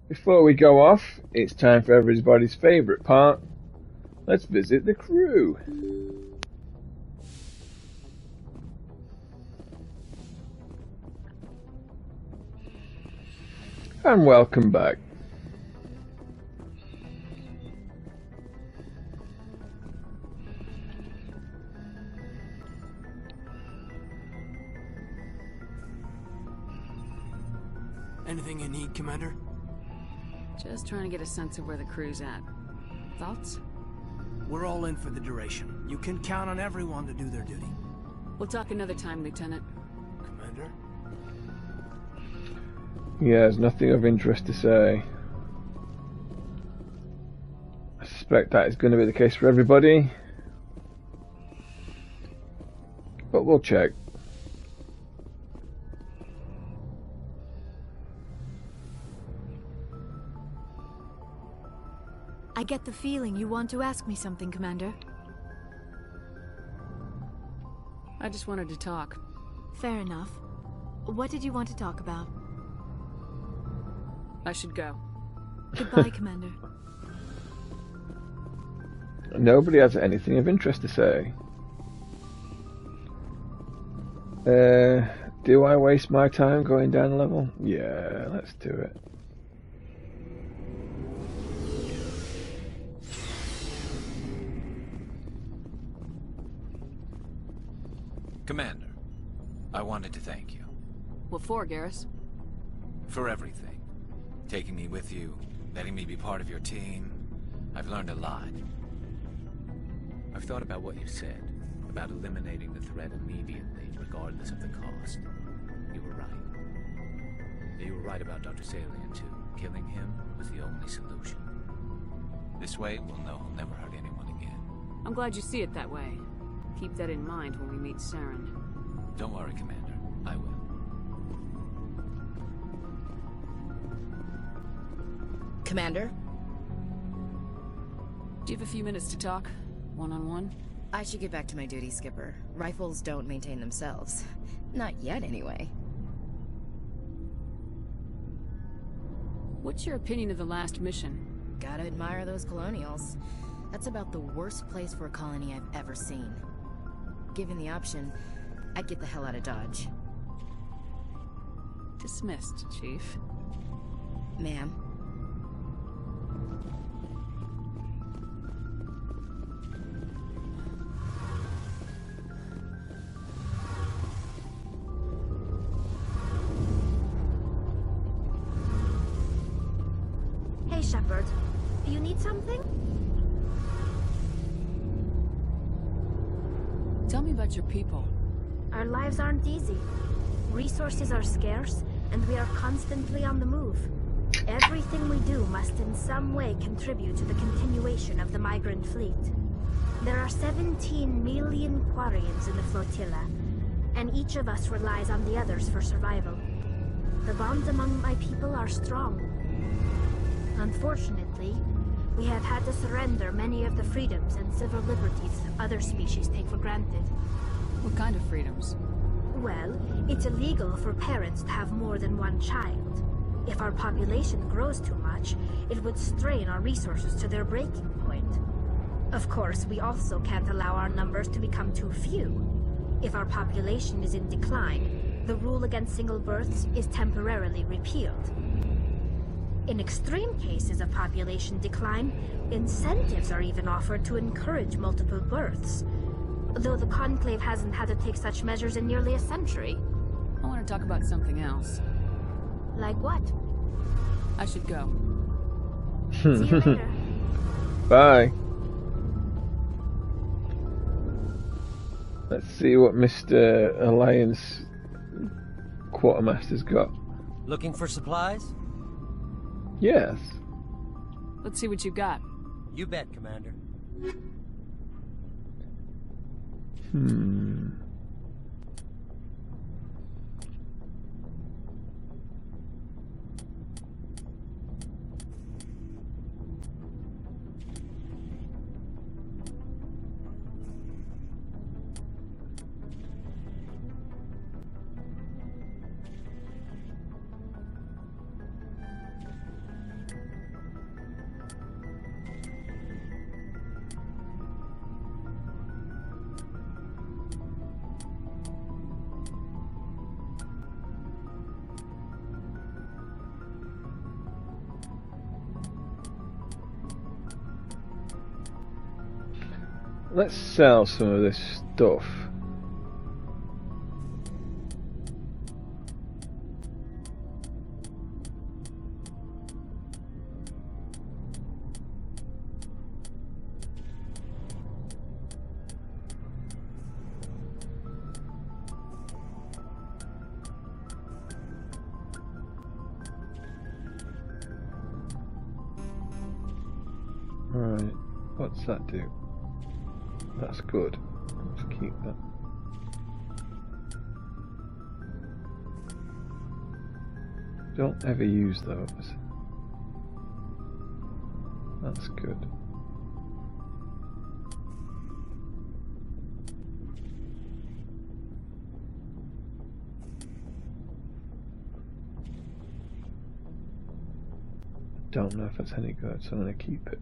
Before we go off, it's time for everybody's favourite part. Let's visit the crew. And welcome back. Anything you need, Commander? Just trying to get a sense of where the crew's at. Thoughts? We're all in for the duration. You can count on everyone to do their duty. We'll talk another time, Lieutenant. Commander? He has nothing of interest to say. I suspect that is going to be the case for everybody. But we'll check. I get the feeling you want to ask me something, Commander. I just wanted to talk. Fair enough. What did you want to talk about? I should go. Goodbye, Commander. Nobody has anything of interest to say. Do I waste my time going down a level? Yeah, let's do it. Commander, I wanted to thank you. What for, Garrus? For everything. Taking me with you, letting me be part of your team. I've learned a lot. I've thought about what you said, about eliminating the threat immediately, regardless of the cost. You were right. You were right about Dr. Salian, too. Killing him was the only solution. This way, we'll know he'll never hurt anyone again. I'm glad you see it that way. Keep that in mind when we meet Saren. Don't worry, Commander. I will. Commander? Do you have a few minutes to talk? One-on-one? I should get back to my duty, Skipper. Rifles don't maintain themselves. Not yet, anyway. What's your opinion of the last mission? Gotta admire those colonials. That's about the worst place for a colony I've ever seen. Given the option, I'd get the hell out of Dodge. Dismissed, Chief. Ma'am. Hey, Shepard. You need something? Tell me about your people. Our lives aren't easy. Resources are scarce, and we are constantly on the move. Everything we do must in some way contribute to the continuation of the migrant fleet. There are 17 million Quarians in the flotilla, and each of us relies on the others for survival. The bonds among my people are strong. Unfortunately, we have had to surrender many of the freedoms and civil liberties other species take for granted. What kind of freedoms? Well, it's illegal for parents to have more than one child. If our population grows too much, it would strain our resources to their breaking point. Of course, we also can't allow our numbers to become too few. If our population is in decline, the rule against single births is temporarily repealed. In extreme cases of population decline, incentives are even offered to encourage multiple births. Though the Conclave hasn't had to take such measures in nearly a century. I want to talk about something else. Like what? I should go. See you later. Bye. Let's see what Mr. Alliance Quartermaster's got. Looking for supplies? Yes. Let's see what you got. You bet, Commander. Let's sell some of this stuff. Right, what's that do? That's good. Let's keep that. Don't ever use those. That's good. Don't know if that's any good, so I'm going to keep it.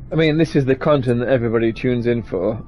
I mean, this is the content that everybody tunes in for.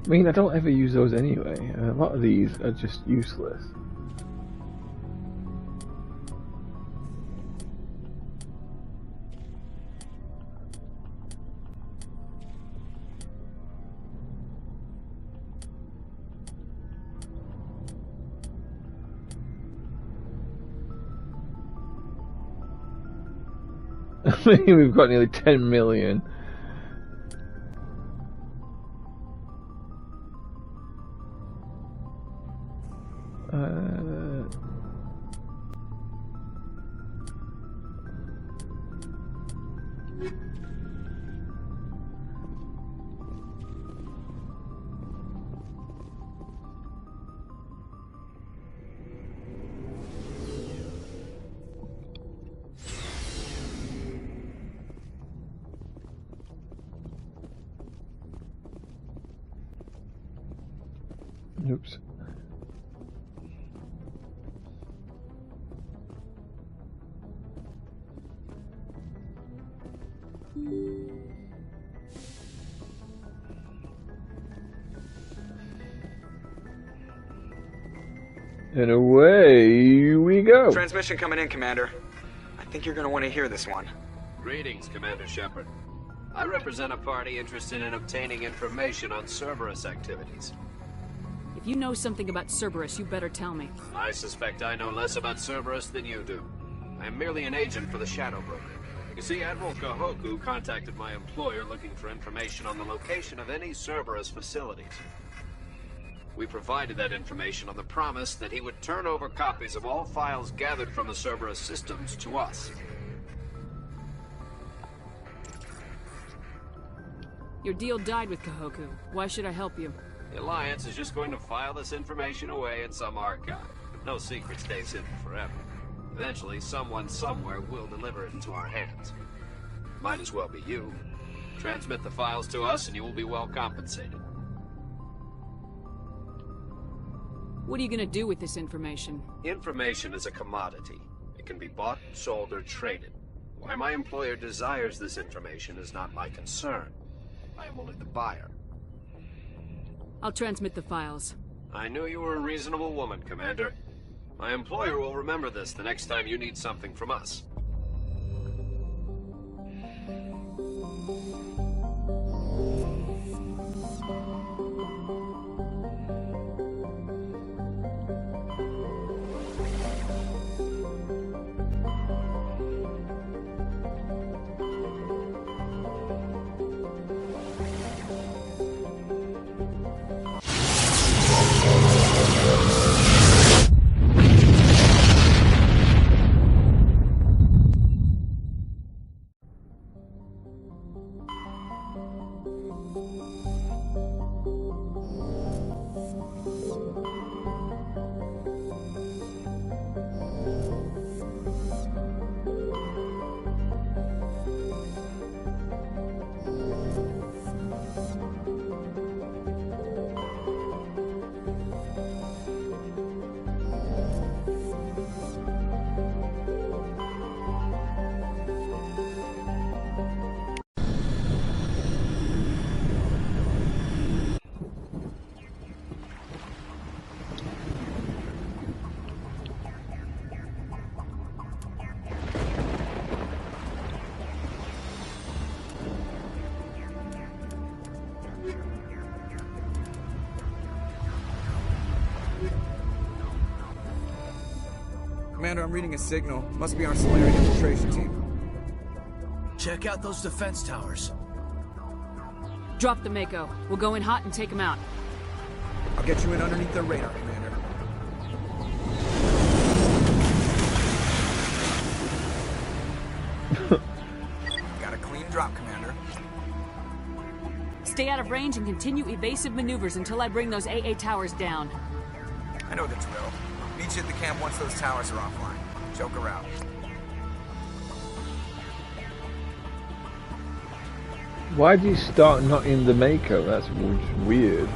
I mean, I don't ever use those anyway. A lot of these are just useless. I mean, we've got nearly 10 million. Oops. And away we go. Transmission coming in, Commander. I think you're gonna want to hear this one. Greetings, Commander Shepard. I represent a party interested in obtaining information on Cerberus activities. If you know something about Cerberus, you better tell me. I suspect I know less about Cerberus than you do. I am merely an agent for the Shadow Broker. You see, Admiral Kahoku contacted my employer looking for information on the location of any Cerberus facilities. We provided that information on the promise that he would turn over copies of all files gathered from the Cerberus systems to us. Your deal died with Kahoku. Why should I help you? The Alliance is just going to file this information away in some archive. No secret stays hidden forever. Eventually, someone somewhere will deliver it into our hands. Might as well be you. Transmit the files to us and you will be well compensated. What are you gonna do with this information? Information is a commodity. It can be bought, sold, or traded. Why my employer desires this information is not my concern. I am only the buyer. I'll transmit the files. I knew you were a reasonable woman, Commander. My employer will remember this the next time you need something from us. Commander, I'm reading a signal. Must be our Solarian infiltration team. Check out those defense towers. Drop the Mako. We'll go in hot and take them out. I'll get you in underneath their radar, Commander. Got a clean drop, Commander. Stay out of range and continue evasive maneuvers until I bring those AA towers down. I know the drill. Meet you at the camp once those towers are offline. Joker out. Why'd you start not in the Mako? That's weird.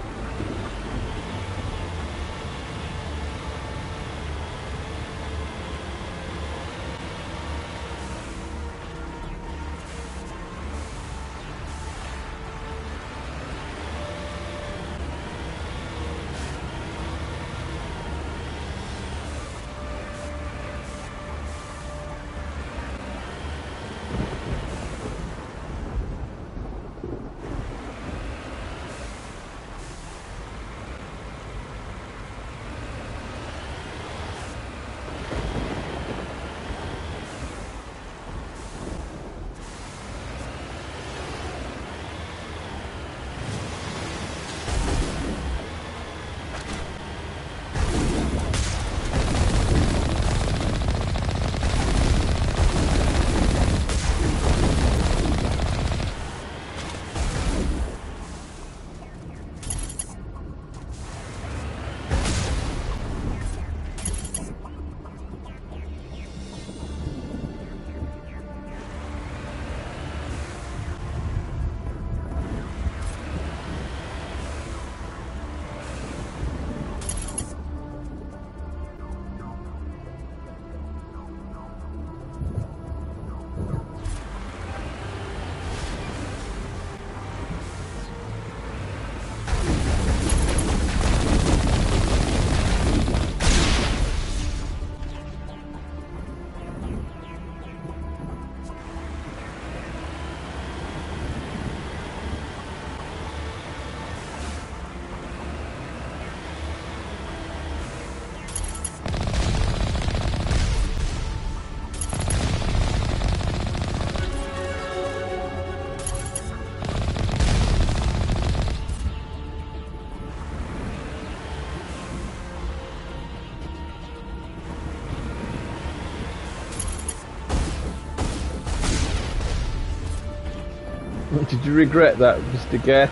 Did you regret that, Mr. Geth?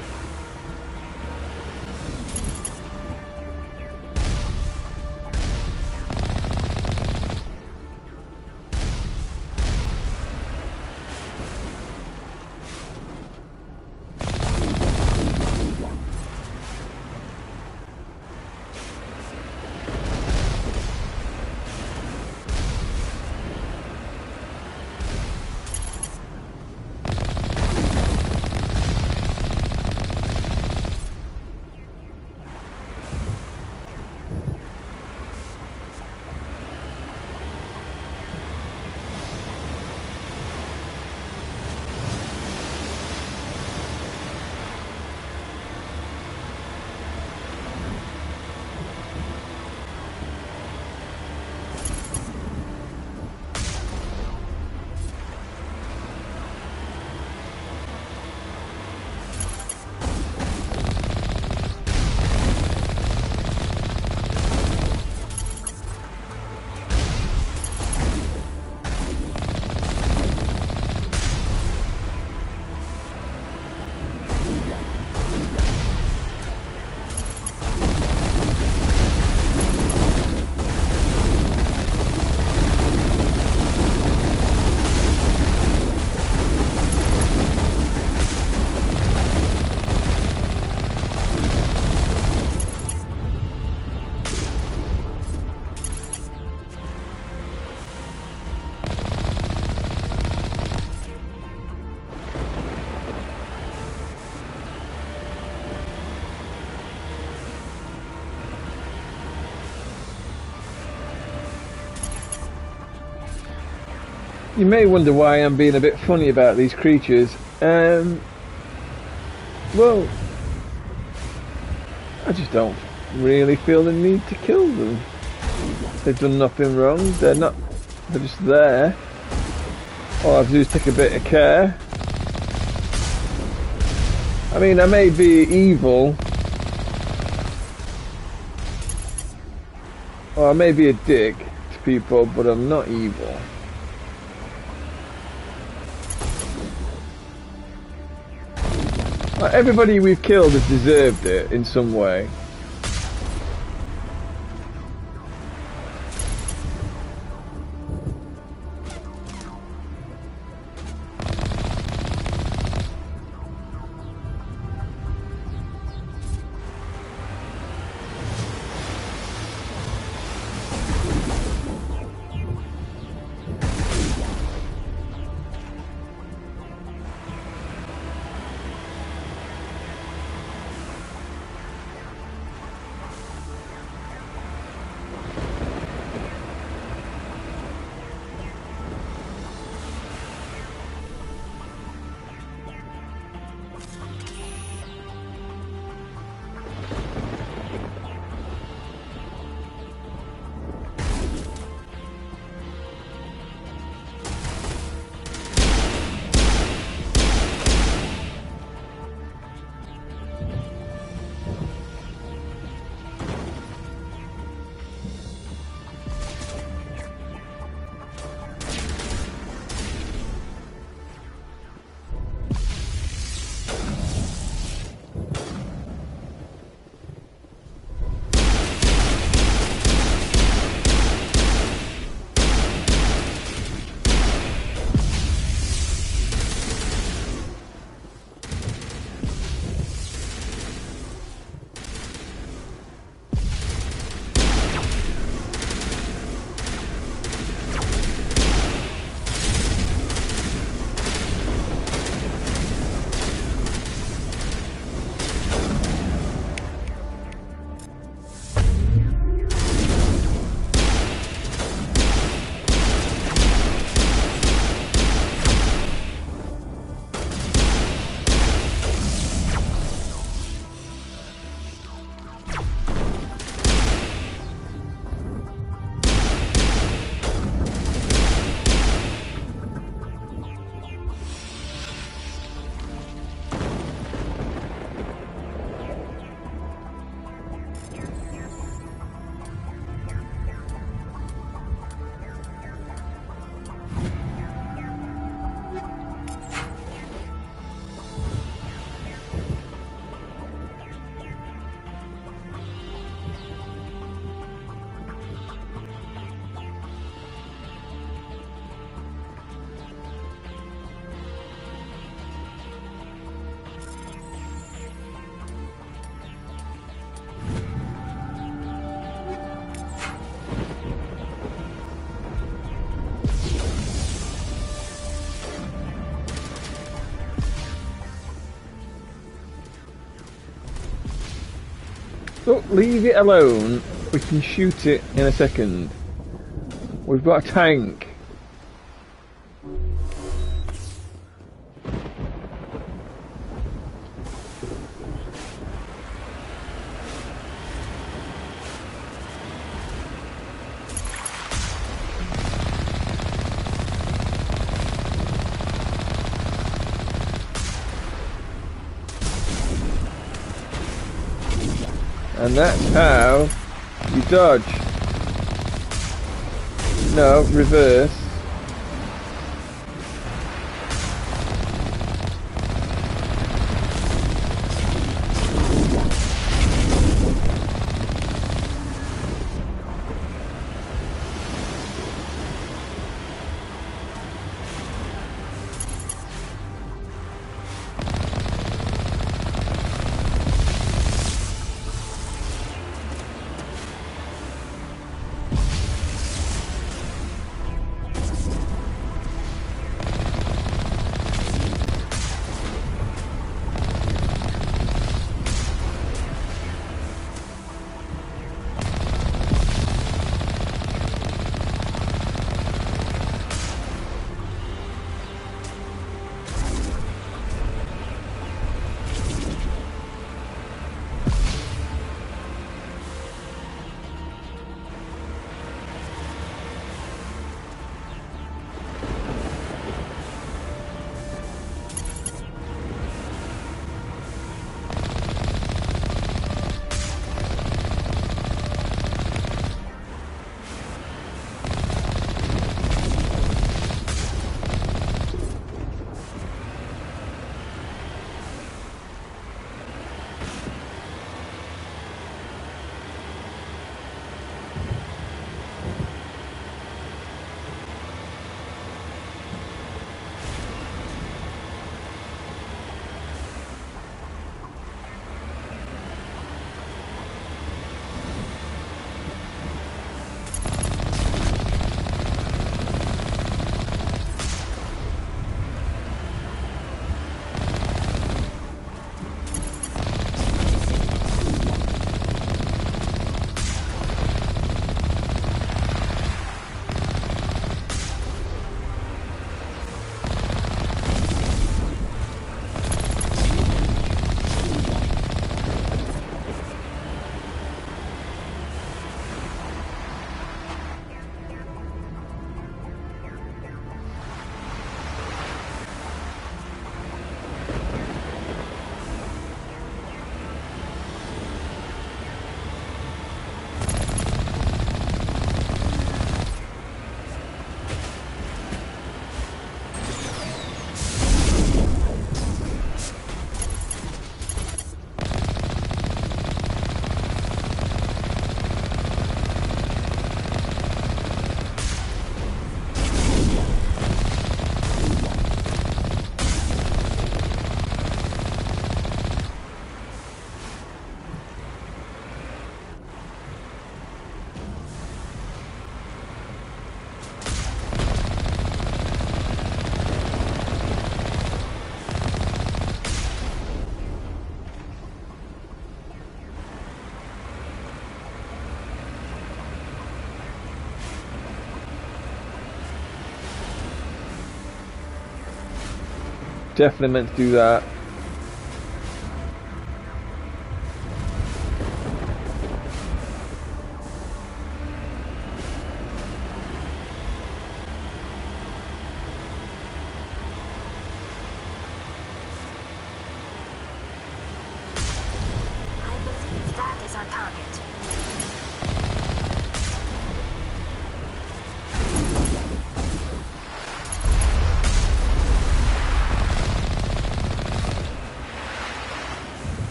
You may wonder why I'm being a bit funny about these creatures. Well, I just don't really feel the need to kill them. They've done nothing wrong. They're just there. All I have to do is take a bit of care. I mean, I may be evil, or I may be a dick to people, but I'm not evil. Everybody we've killed has deserved it in some way. Look, leave it alone. We can shoot it in a second. We've got a tank. And that's how you dodge. No, reverse. Definitely meant to do that. I believe that is our target.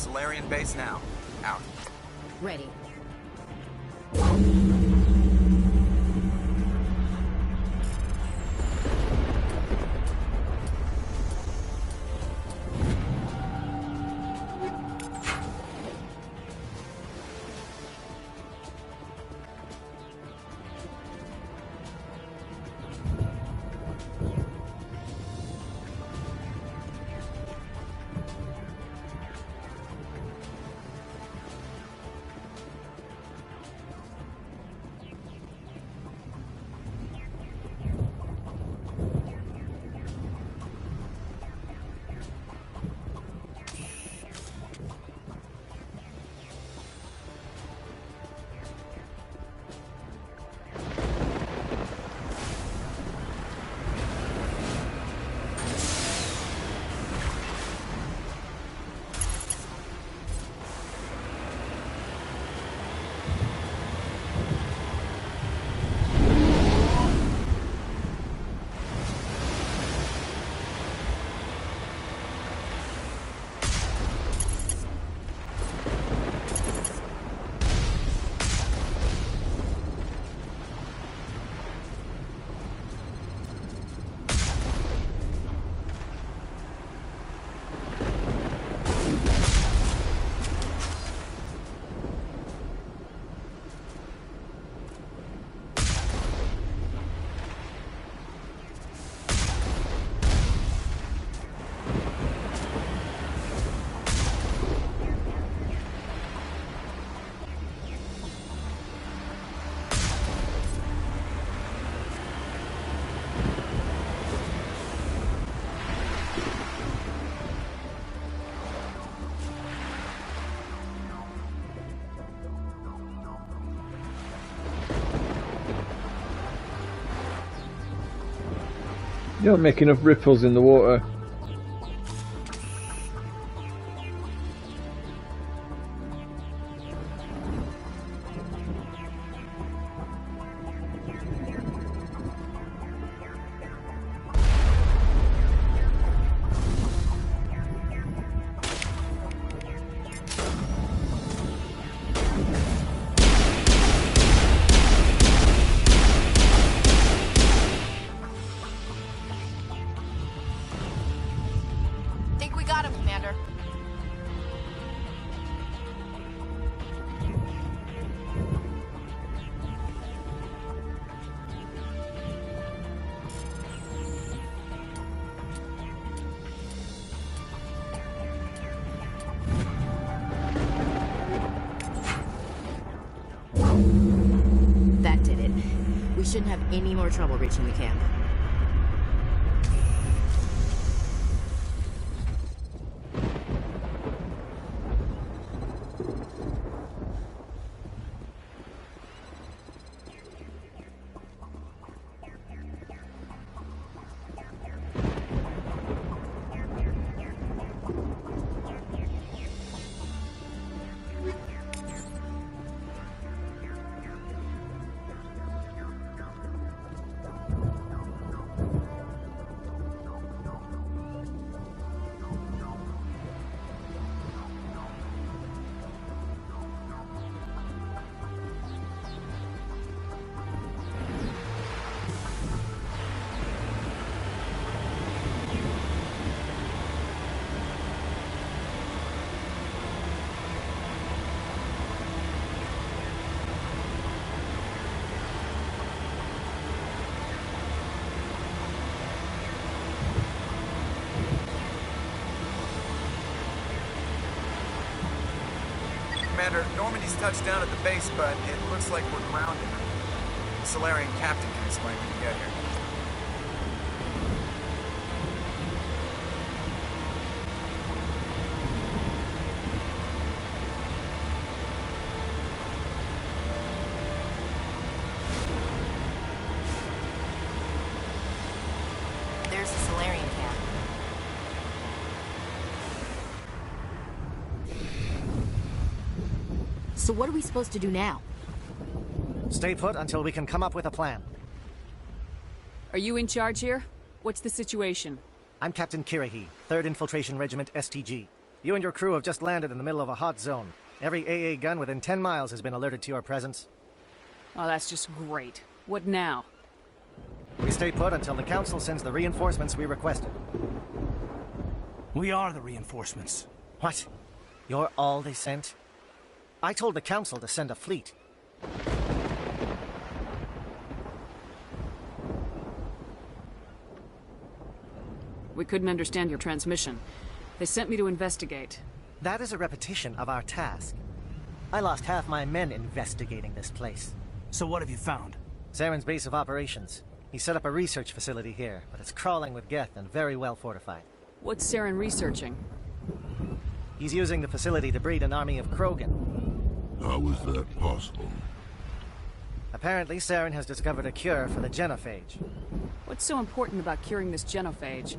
Solarian base now. Out. Ready. You don't make enough ripples in the water. That did it. We shouldn't have any more trouble reaching the camp. Commander, Normandy's touched down at the base, but it looks like we're grounded. The Solarian captain can explain when you get here. There's the Solarian camp. So what are we supposed to do now? Stay put until we can come up with a plan. Are you in charge here? What's the situation? I'm Captain Kirahi, 3rd Infiltration Regiment STG. You and your crew have just landed in the middle of a hot zone. Every AA gun within 10 miles has been alerted to your presence. Oh, that's just great. What now? We stay put until the Council sends the reinforcements we requested. We are the reinforcements. What? You're all they sent? I told the Council to send a fleet. We couldn't understand your transmission. They sent me to investigate. That is a repetition of our task. I lost half my men investigating this place. So what have you found? Saren's base of operations. He set up a research facility here, but it's crawling with Geth and very well fortified. What's Saren researching? He's using the facility to breed an army of Krogan. How is that possible? Apparently, Saren has discovered a cure for the genophage. What's so important about curing this genophage?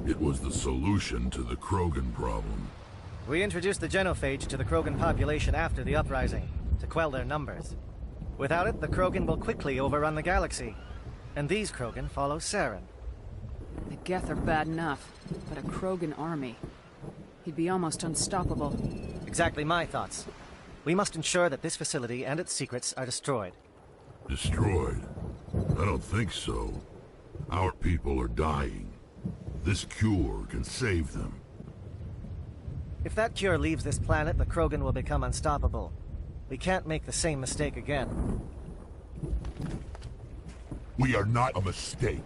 It was the solution to the Krogan problem. We introduced the genophage to the Krogan population after the uprising, to quell their numbers. Without it, the Krogan will quickly overrun the galaxy. And these Krogan follow Saren. The Geth are bad enough, but a Krogan army. He'd be almost unstoppable. Exactly my thoughts. We must ensure that this facility and its secrets are destroyed. Destroyed? I don't think so. Our people are dying. This cure can save them. If that cure leaves this planet, the Krogan will become unstoppable. We can't make the same mistake again. We are not a mistake.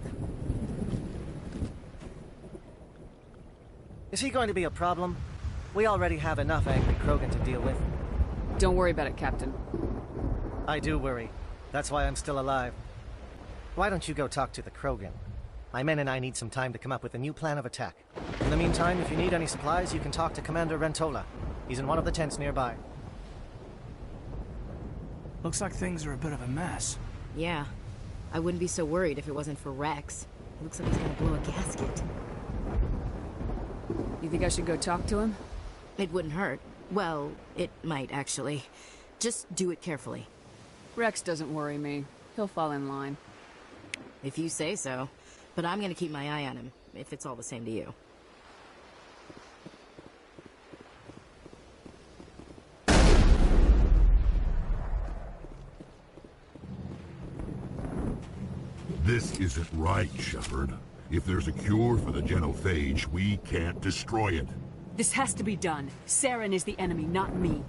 Is he going to be a problem? We already have enough angry Krogan to deal with. Don't worry about it, Captain. I do worry. That's why I'm still alive. Why don't you go talk to the Krogan? My men and I need some time to come up with a new plan of attack. In the meantime, if you need any supplies, you can talk to Commander Rentola. He's in one of the tents nearby. Looks like things are a bit of a mess. Yeah. I wouldn't be so worried if it wasn't for Rex. Looks like he's gonna blow a gasket. You think I should go talk to him? It wouldn't hurt. Well, it might, actually. Just do it carefully. Rex doesn't worry me. He'll fall in line. If you say so. But I'm gonna keep my eye on him, if it's all the same to you. This isn't right, Shepard. If there's a cure for the genophage, we can't destroy it. This has to be done. Saren is the enemy, not me.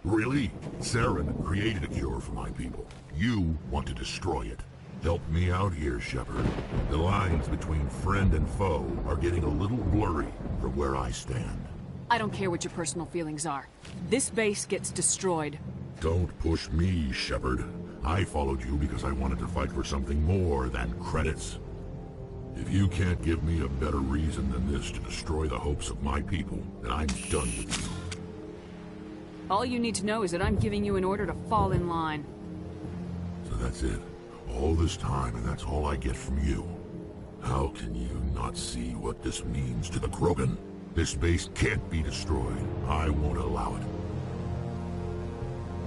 Really? Saren created a cure for my people. You want to destroy it. Help me out here, Shepard. The lines between friend and foe are getting a little blurry from where I stand. I don't care what your personal feelings are. This base gets destroyed. Don't push me, Shepard. I followed you because I wanted to fight for something more than credits. If you can't give me a better reason than this to destroy the hopes of my people, then I'm done with you. All you need to know is that I'm giving you an order to fall in line. So that's it. All this time, and that's all I get from you. How can you not see what this means to the Krogan? This base can't be destroyed. I won't allow it.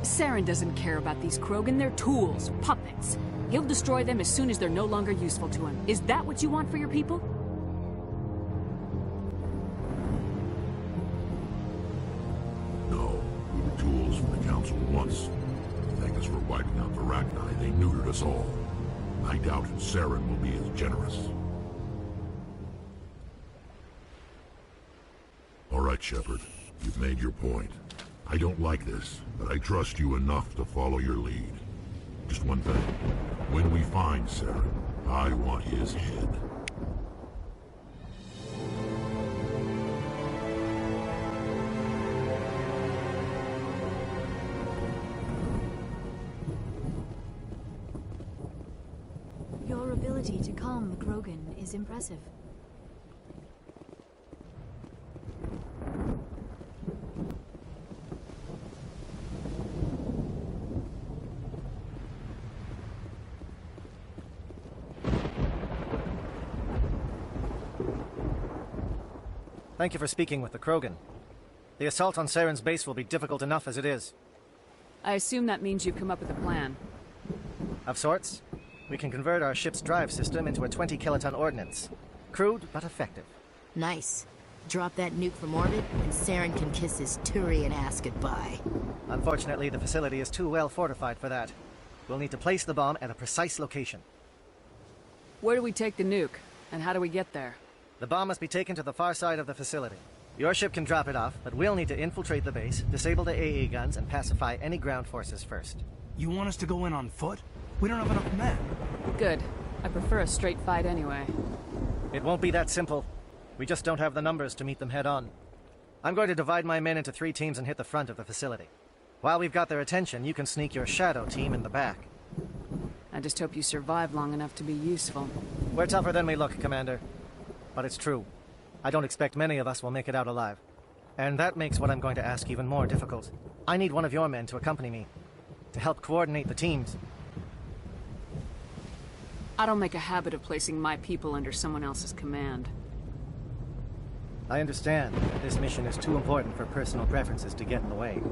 Saren doesn't care about these Krogan. They're tools, puppets. He'll destroy them as soon as they're no longer useful to him. Is that what you want for your people? No, we were tools for the Council once. Thank us for wiping out the Rachni. They neutered us all. I doubt Saren will be as generous. All right, Shepard. You've made your point. I don't like this, but I trust you enough to follow your lead. Just one thing. When we find Saren, I want his head. Your ability to calm the Krogan is impressive. Thank you for speaking with the Krogan. The assault on Saren's base will be difficult enough as it is. I assume that means you've come up with a plan. Of sorts. We can convert our ship's drive system into a 20-kiloton ordnance. Crude, but effective. Nice. Drop that nuke from orbit, and Saren can kiss his Turian ass goodbye. Unfortunately, the facility is too well fortified for that. We'll need to place the bomb at a precise location. Where do we take the nuke? And how do we get there? The bomb must be taken to the far side of the facility. Your ship can drop it off, but we'll need to infiltrate the base, disable the AA guns, and pacify any ground forces first. You want us to go in on foot? We don't have enough men. Good. I prefer a straight fight anyway. It won't be that simple. We just don't have the numbers to meet them head-on. I'm going to divide my men into 3 teams and hit the front of the facility. While we've got their attention, you can sneak your shadow team in the back. I just hope you survive long enough to be useful. We're tougher than we look, Commander. But it's true. I don't expect many of us will make it out alive. And that makes what I'm going to ask even more difficult. I need one of your men to accompany me, to help coordinate the teams. I don't make a habit of placing my people under someone else's command. I understand. This mission is too important for personal preferences to get in the way.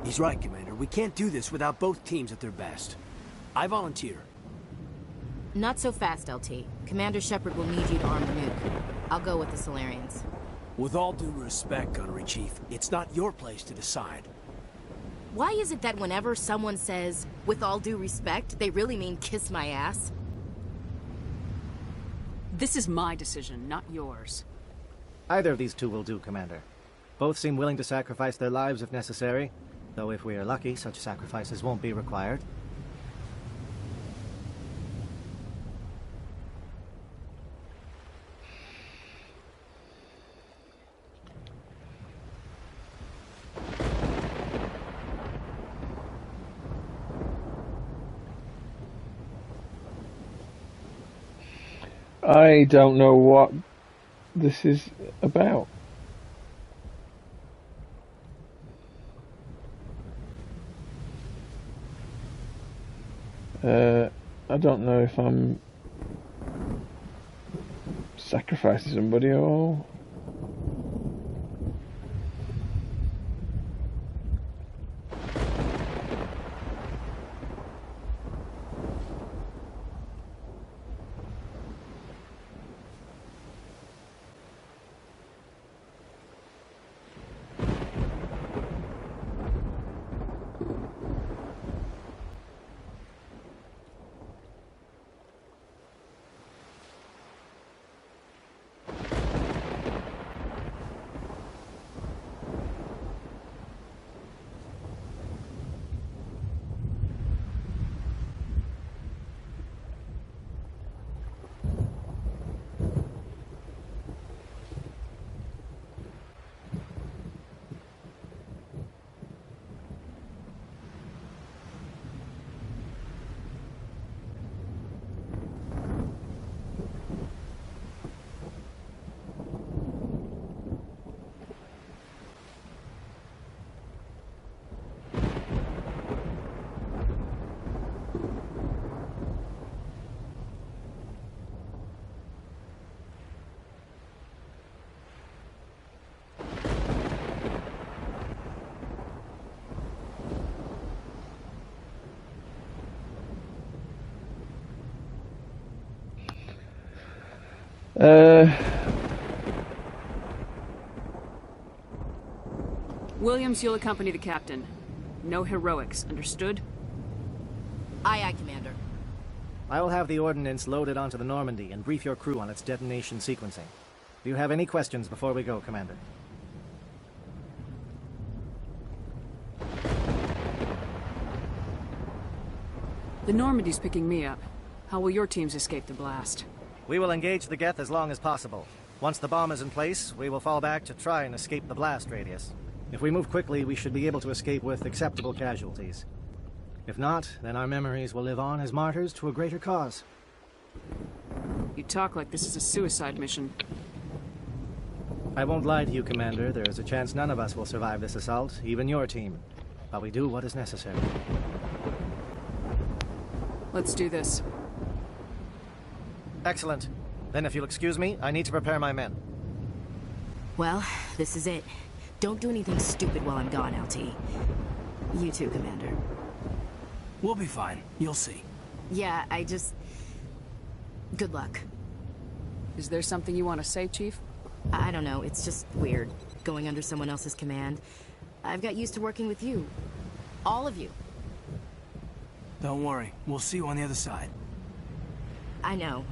He's right, Commander. We can't do this without both teams at their best. I volunteer. Not so fast, LT. Commander Shepard will need you to arm the nuke. I'll go with the Solarians. With all due respect, Gunnery Chief, it's not your place to decide. Why is it that whenever someone says, with all due respect, they really mean kiss my ass? This is my decision, not yours. Either of these 2 will do, Commander. Both seem willing to sacrifice their lives if necessary, though if we are lucky, such sacrifices won't be required. I don't know what this is about. I don't know if I'm sacrificing somebody or... Williams, you'll accompany the captain. No heroics, understood? Aye, aye, Commander. I will have the ordnance loaded onto the Normandy and brief your crew on its detonation sequencing. Do you have any questions before we go, Commander? The Normandy's picking me up. How will your teams escape the blast? We will engage the Geth as long as possible. Once the bomb is in place, we will fall back to try and escape the blast radius. If we move quickly, we should be able to escape with acceptable casualties. If not, then our memories will live on as martyrs to a greater cause. You talk like this is a suicide mission. I won't lie to you, Commander. There is a chance none of us will survive this assault, even your team. But we do what is necessary. Let's do this. Excellent. Then if you'll excuse me, I need to prepare my men. Well, this is it. Don't do anything stupid while I'm gone, LT. You too, Commander. We'll be fine. You'll see. Yeah, Good luck. Is there something you want to say, Chief? I don't know, it's just weird, going under someone else's command. I've got used to working with you. All of you. Don't worry, we'll see you on the other side. I know,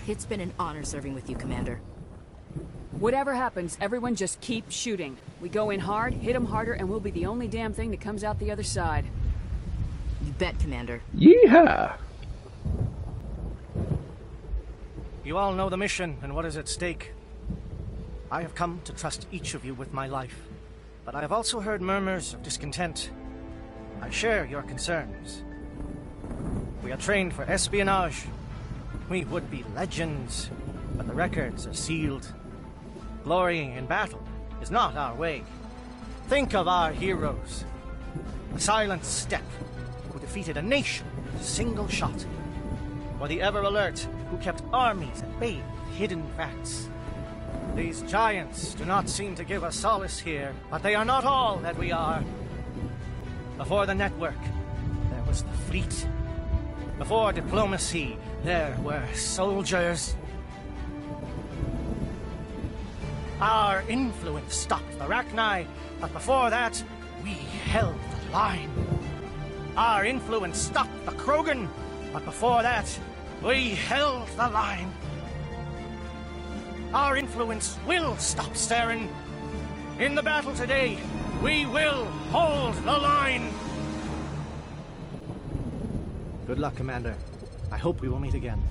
It's been an honor serving with you, Commander. Whatever happens, everyone just keep shooting. We go in hard, hit them harder, and we'll be the only damn thing that comes out the other side. You bet, Commander. Yeehaw! You all know the mission and what is at stake. I have come to trust each of you with my life, but I have also heard murmurs of discontent. I share your concerns. We are trained for espionage. We would be legends, but the records are sealed. Glorying in battle is not our way. Think of our heroes. The silent step who defeated a nation with a single shot. Or the ever-alert who kept armies at bay with hidden facts. These giants do not seem to give us solace here, but they are not all that we are. Before the network, there was the fleet. Before diplomacy, there were soldiers. Our influence stopped the Rachni, but before that, we held the line. Our influence stopped the Krogan, but before that, we held the line. Our influence will stop Saren. In the battle today, we will hold the line. Good luck, Commander. I hope we will meet again.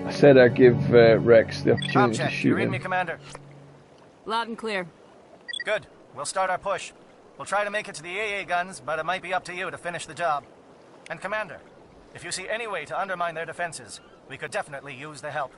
I said I'd give Rex the opportunity to Check. shoot You read him. me, Commander? Loud and clear. Good. We'll start our push. We'll try to make it to the AA guns, but it might be up to you to finish the job. And Commander, if you see any way to undermine their defenses, we could definitely use the help.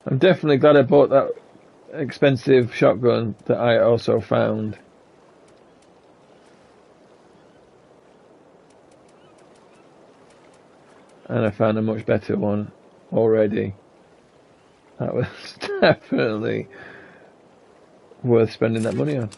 I'm definitely glad I bought that expensive shotgun that I also found. And I found a much better one already. That was definitely worth spending that money on.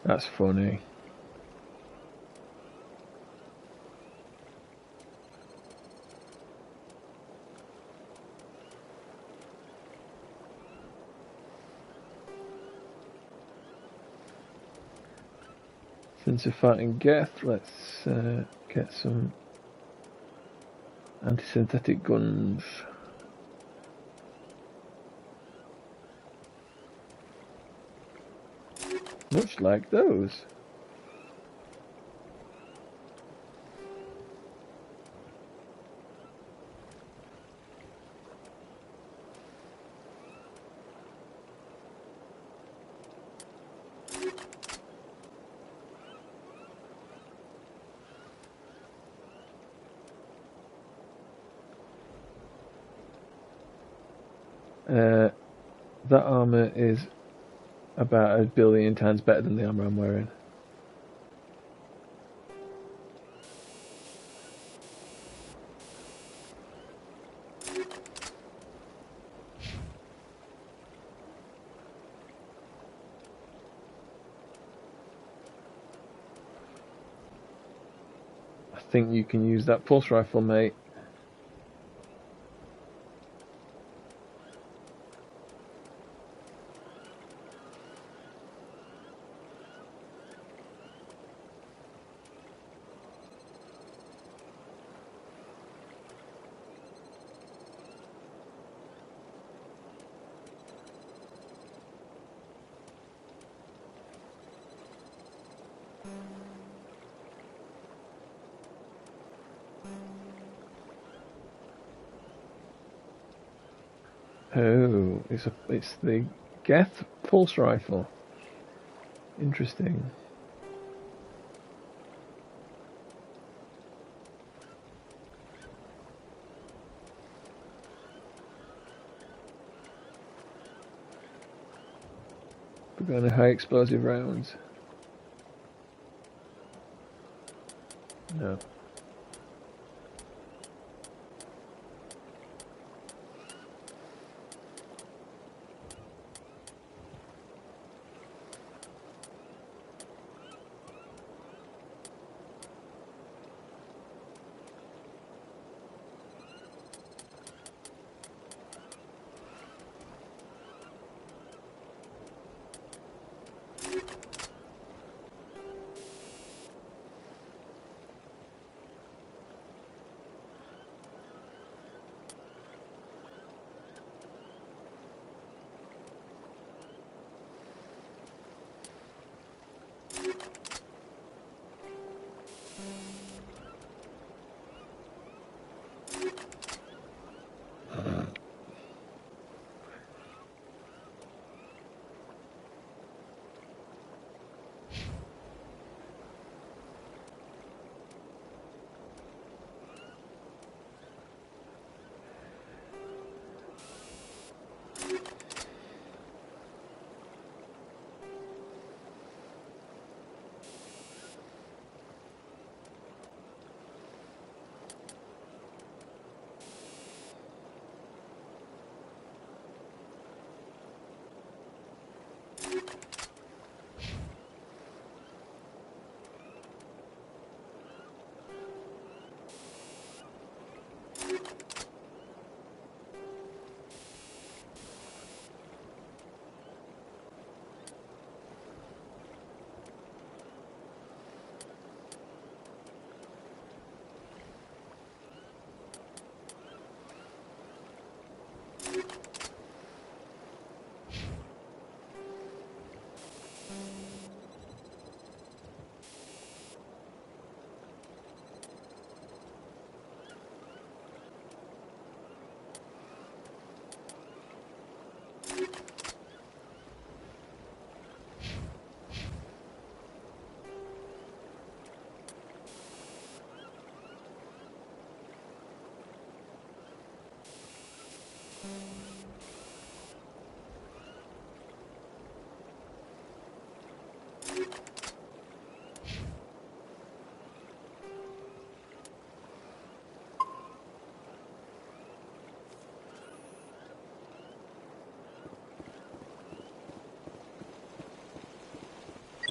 That's funny. Since we're fighting Geth, let's get some anti-synthetic guns. Much like those. That armor is about 1 billion times better than the armor I'm wearing. I think you can use that pulse rifle, mate. Oh, it's the Geth pulse rifle. Interesting. We're going to high explosive rounds. No.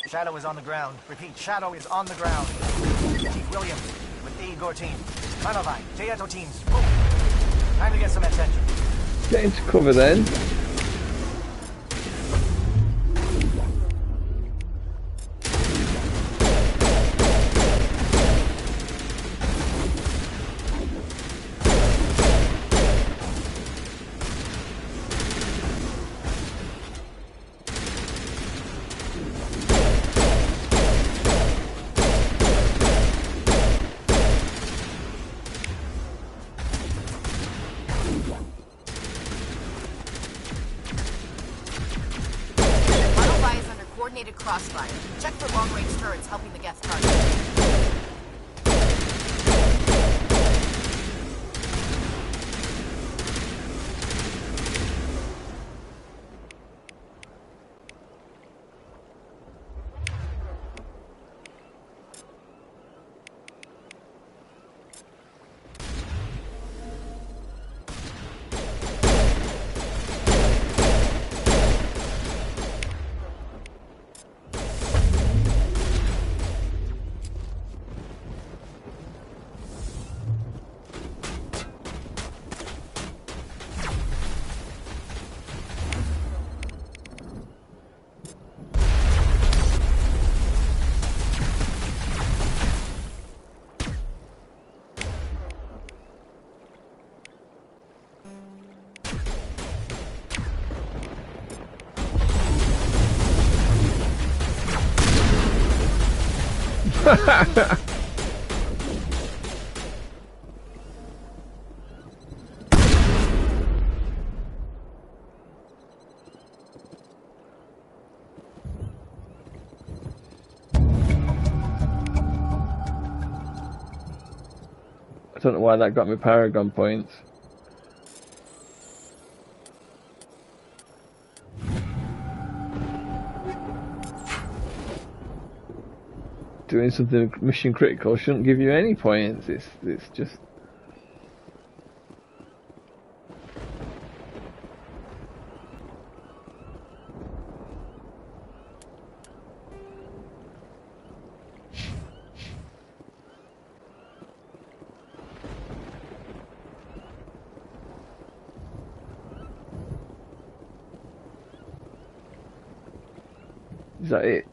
Shadow is on the ground. Repeat, Shadow is on the ground. Chief Williams with the Igor team. Manovai, Teato teams. Move. Time to get some attention. Get into cover then. Crossfire. Check for long-range turrets helping the Geth target. I don't know why that got me Paragon points. Doing something mission critical shouldn't give you any points. It's just is that it?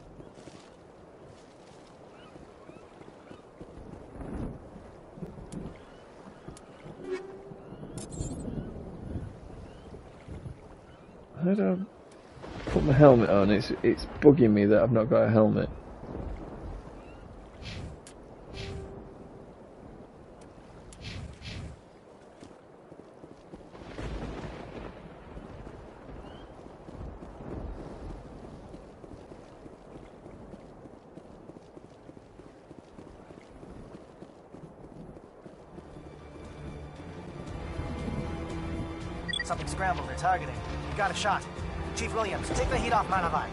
How do I put my helmet on? It's bugging me that I've not got a helmet. Something scrambled. They're targeting. You got a shot. Chief Williams, take the heat off Manavai.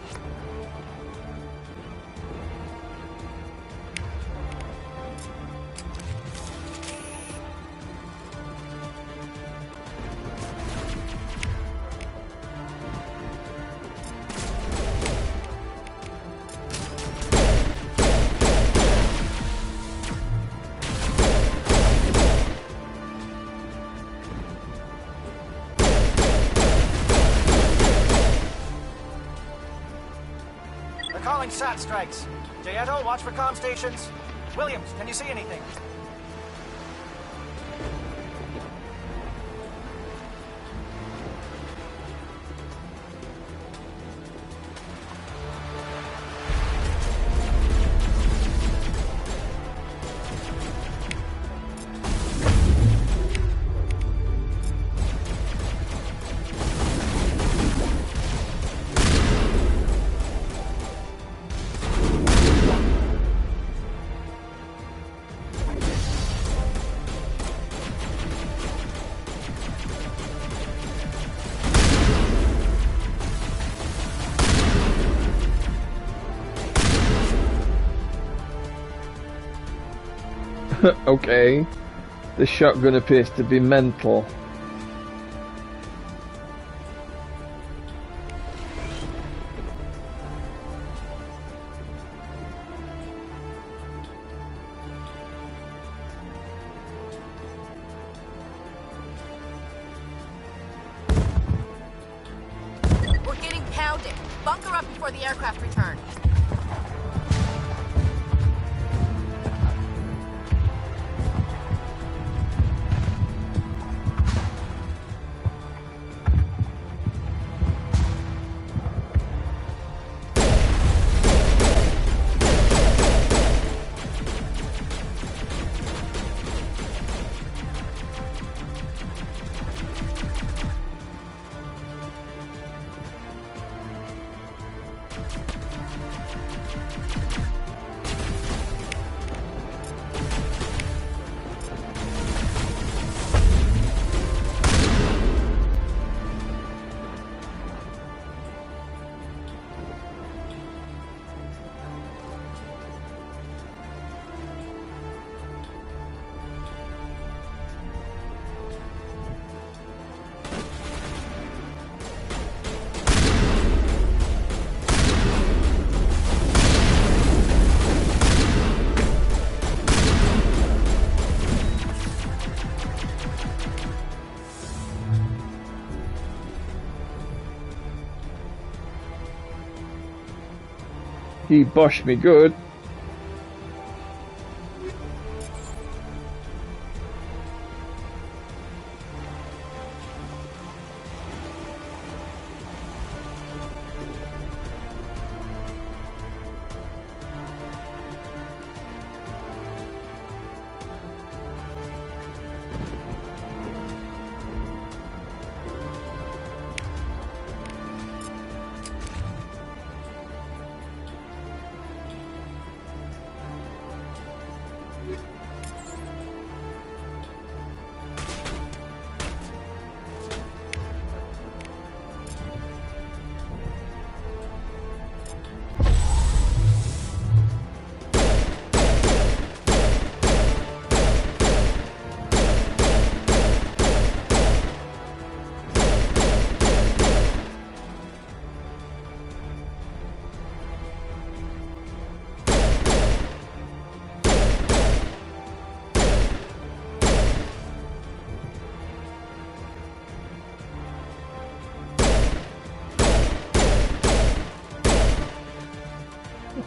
Calling SAT strikes. Jayeto, watch for comm stations. Williams, can you see anything? Okay. The shotgun appears to be mental. We're getting pounded. Bunker up before the aircraft return. He boshed me good.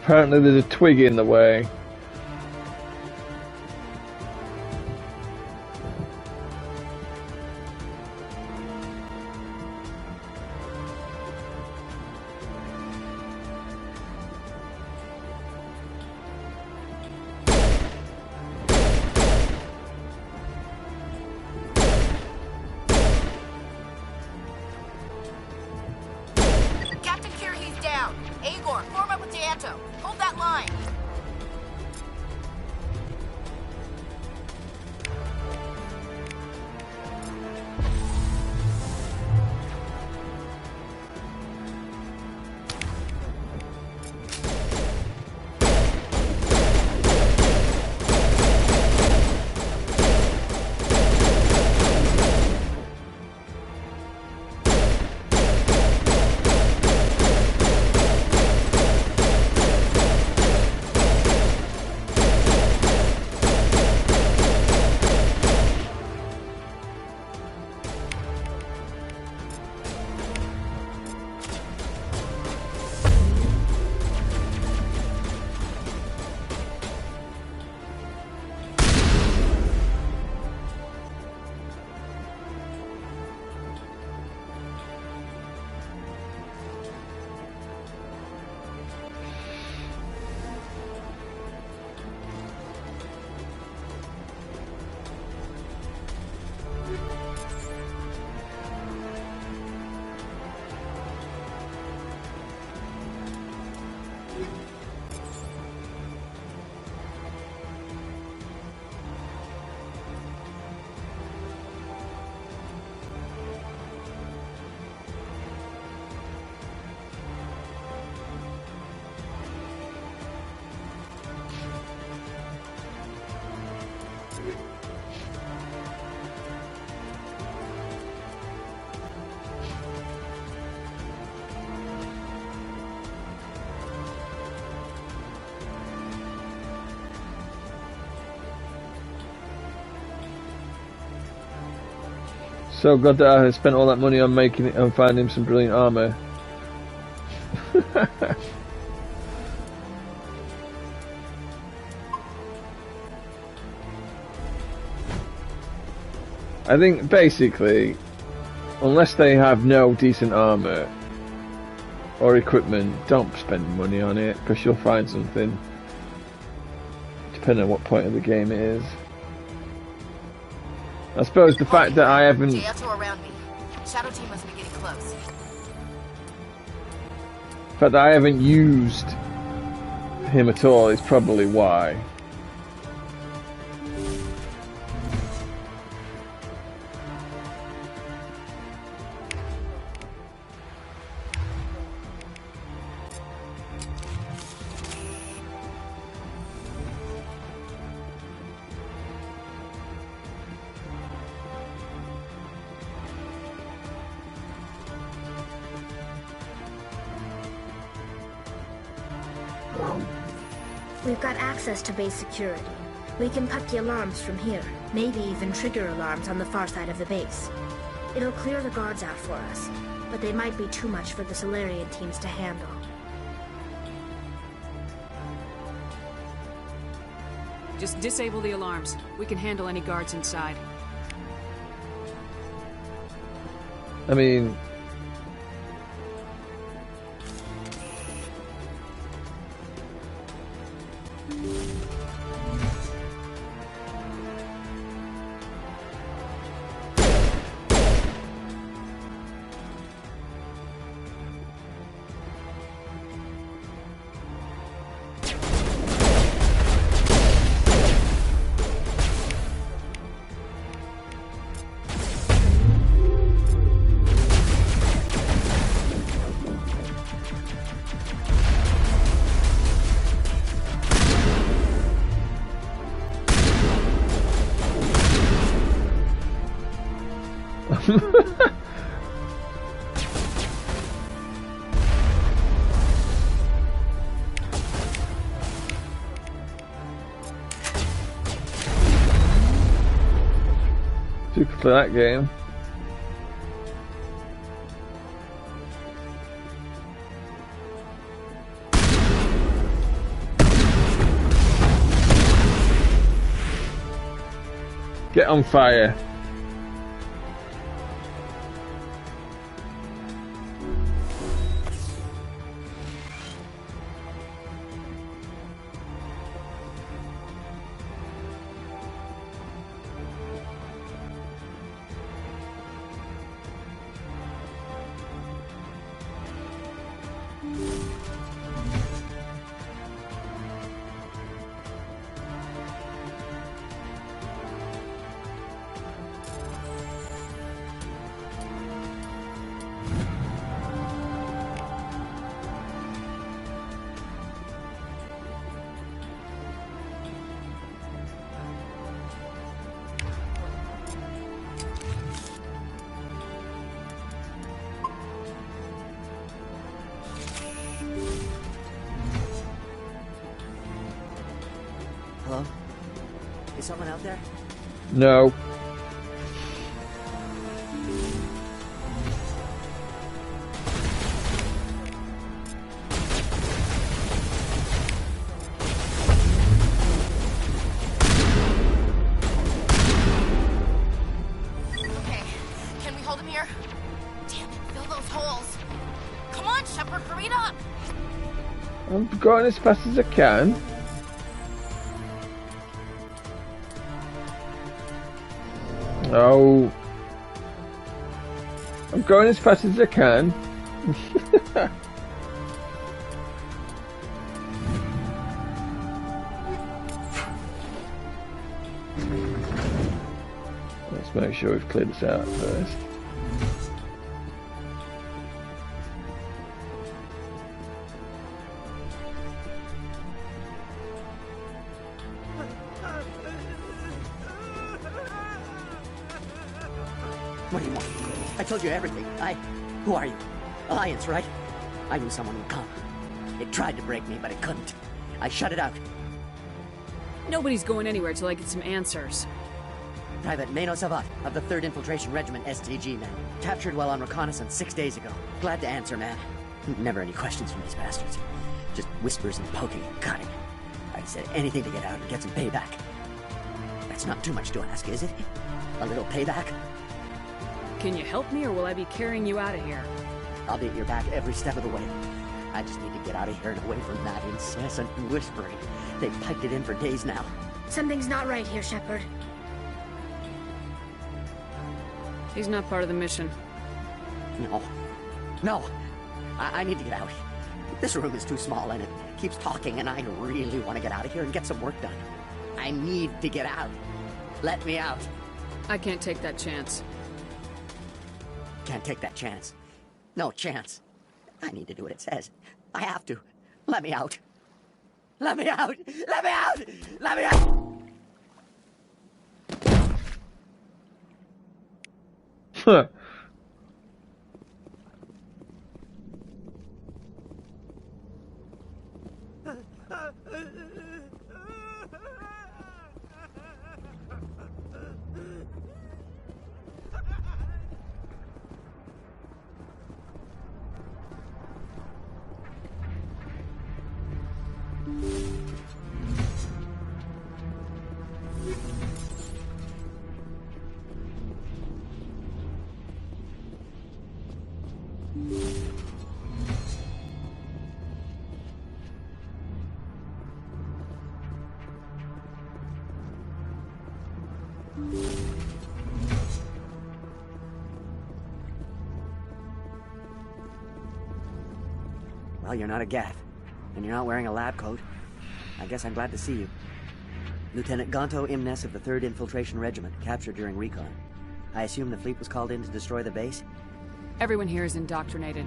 Apparently there's a twig in the way. Captain Kirby's down. Igor, form up with Dianto. Hold that line. So glad that I spent all that money on making it and finding some brilliant armor. I think basically, unless they have no decent armor or equipment, don't spend money on it, because you'll find something, depending on what point of the game it is. I suppose the fact that I haven't... around me. Shadow team must be getting close. The fact that I haven't used him at all is probably why. We've got access to base security. We can put the alarms from here, maybe even trigger alarms on the far side of the base. It'll clear the guards out for us, but they might be too much for the Solarian teams to handle. Just disable the alarms. We can handle any guards inside. I mean... Super for that game. Get on fire. Hello? Is someone out there? No. Okay, can we hold him here? Damn it, fill those holes. Come on, Shepard, hurry it up. I'm going as fast as I can. No. I'm going as fast as I can. Let's make sure we've cleared this out first. What do you want? I told you everything. Who are you? Alliance, right? I knew someone would come. It tried to break me, but it couldn't. I shut it out. Nobody's going anywhere till I get some answers. Private Mano Savat of the 3rd Infiltration Regiment STG, man. Captured while on reconnaissance 6 days ago. Glad to answer, man. Never any questions from these bastards. Just whispers and poking and cutting. I said anything to get out and get some payback. That's not too much to ask, is it? A little payback? Can you help me, or will I be carrying you out of here? I'll be at your back every step of the way. I just need to get out of here and away from that incessant whispering. They've piped it in for days now. Something's not right here, Shepard. He's not part of the mission. No. I need to get out. This room is too small and it keeps talking, and I really want to get out of here and get some work done. I need to get out. Let me out. I can't take that chance. Can't take that chance. No chance. I need to do what it says. I have to. Let me out. Let me out! Let me out! Let me out! Huh. Well, you're not a Gath, and you're not wearing a lab coat. I guess I'm glad to see you. Lieutenant Gonto Imnes of the 3rd Infiltration Regiment, captured during recon. I assume the fleet was called in to destroy the base? Everyone here is indoctrinated.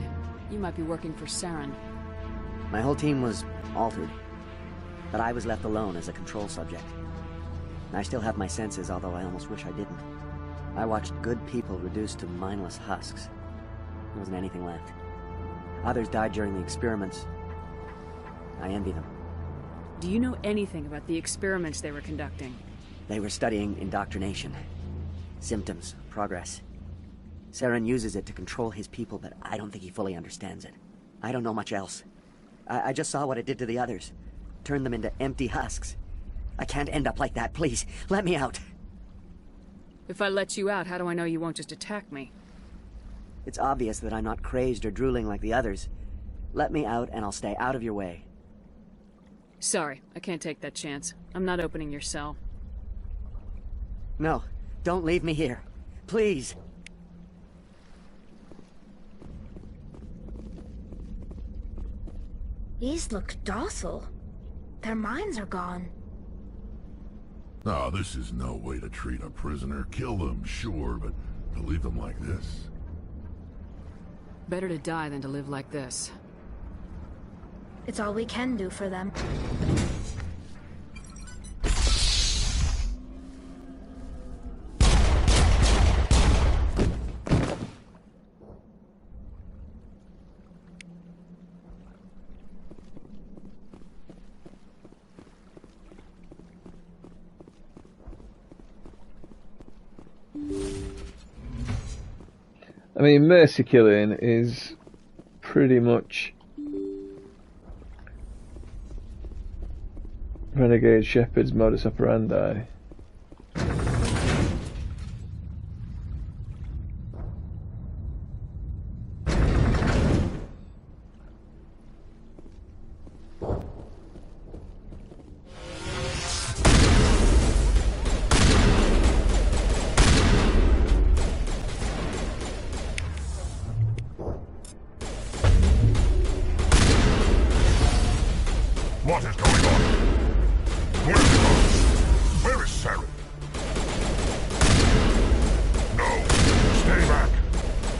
You might be working for Saren. My whole team was altered, but I was left alone as a control subject. I still have my senses, although I almost wish I didn't. I watched good people reduced to mindless husks. There wasn't anything left. Others died during the experiments. I envy them. Do you know anything about the experiments they were conducting? They were studying indoctrination. Symptoms, progress. Saren uses it to control his people, but I don't think he fully understands it. I don't know much else. I just saw what it did to the others. Turned them into empty husks. I can't end up like that, please. Let me out. If I let you out, how do I know you won't just attack me? It's obvious that I'm not crazed or drooling like the others. Let me out and I'll stay out of your way. Sorry, I can't take that chance. I'm not opening your cell. No, don't leave me here. Please. These look docile. Their minds are gone. No, this is no way to treat a prisoner. Kill them, sure, but to leave them like this? Better to die than to live like this. It's all we can do for them. I mean, mercy killing is pretty much Renegade Shepard's modus operandi. What is going on? Where is he gone? Where is Saren? No, stay back.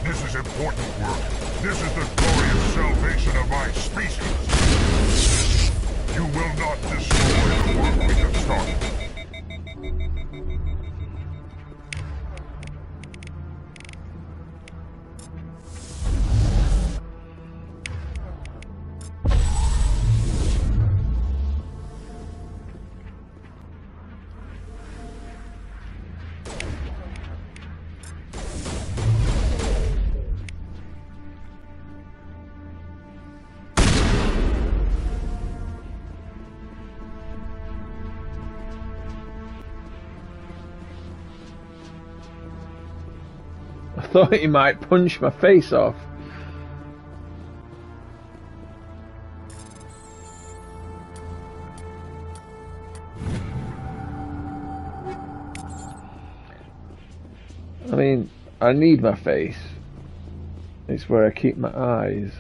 This is important work. This is the glorious salvation of my species. You will not destroy the work we have started. thought he might punch my face off. I mean, I need my face. It's where I keep my eyes.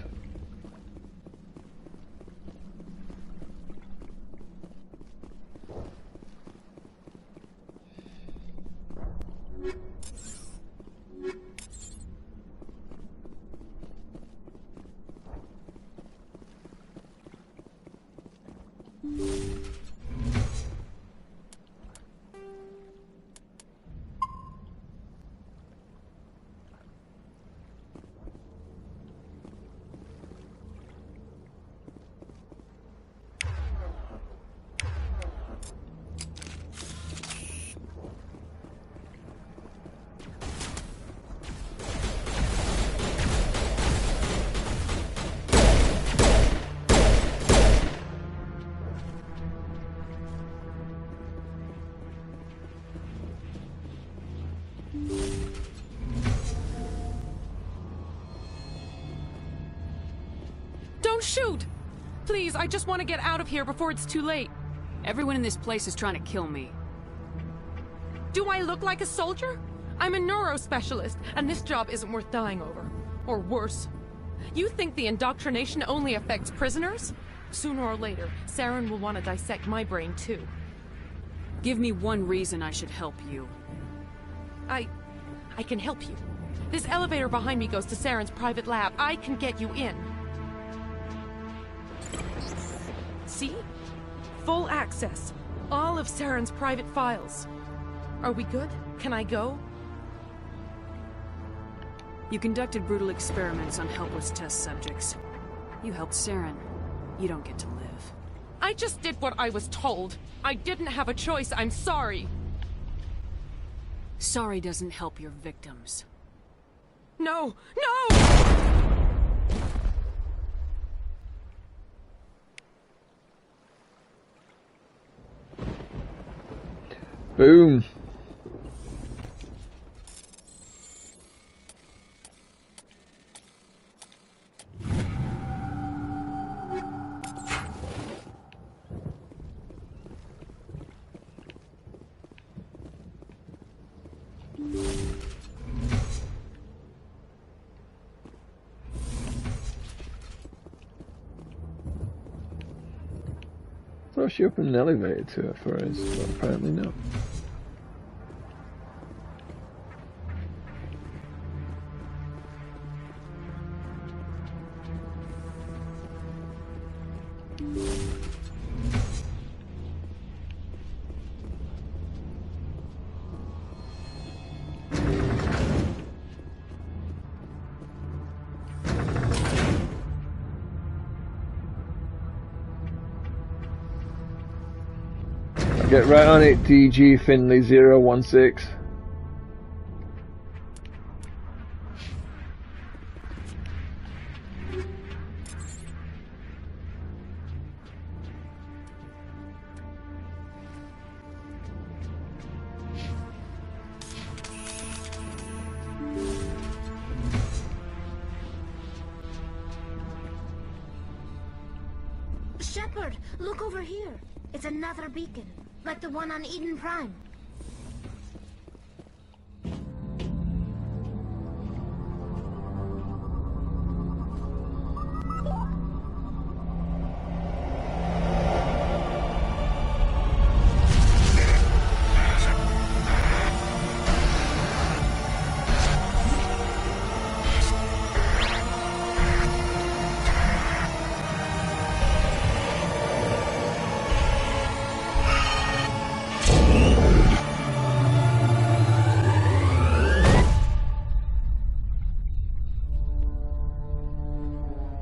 Don't shoot! Please, I just want to get out of here before it's too late. Everyone in this place is trying to kill me. Do I look like a soldier? I'm a neurospecialist, and this job isn't worth dying over. Or worse. You think the indoctrination only affects prisoners? Sooner or later, Saren will want to dissect my brain too. Give me one reason I should help you. I can help you. This elevator behind me goes to Saren's private lab. I can get you in. See? Full access. All of Saren's private files. Are we good? Can I go? You conducted brutal experiments on helpless test subjects. You helped Saren. You don't get to live. I just did what I was told. I didn't have a choice. I'm sorry. Sorry doesn't help your victims. No! No! Boom. I thought she opened an elevator to her for us, but apparently not. Get right on it, DG Finley 016. Shepard, look over here. It's another beacon. Like the one on Eden Prime.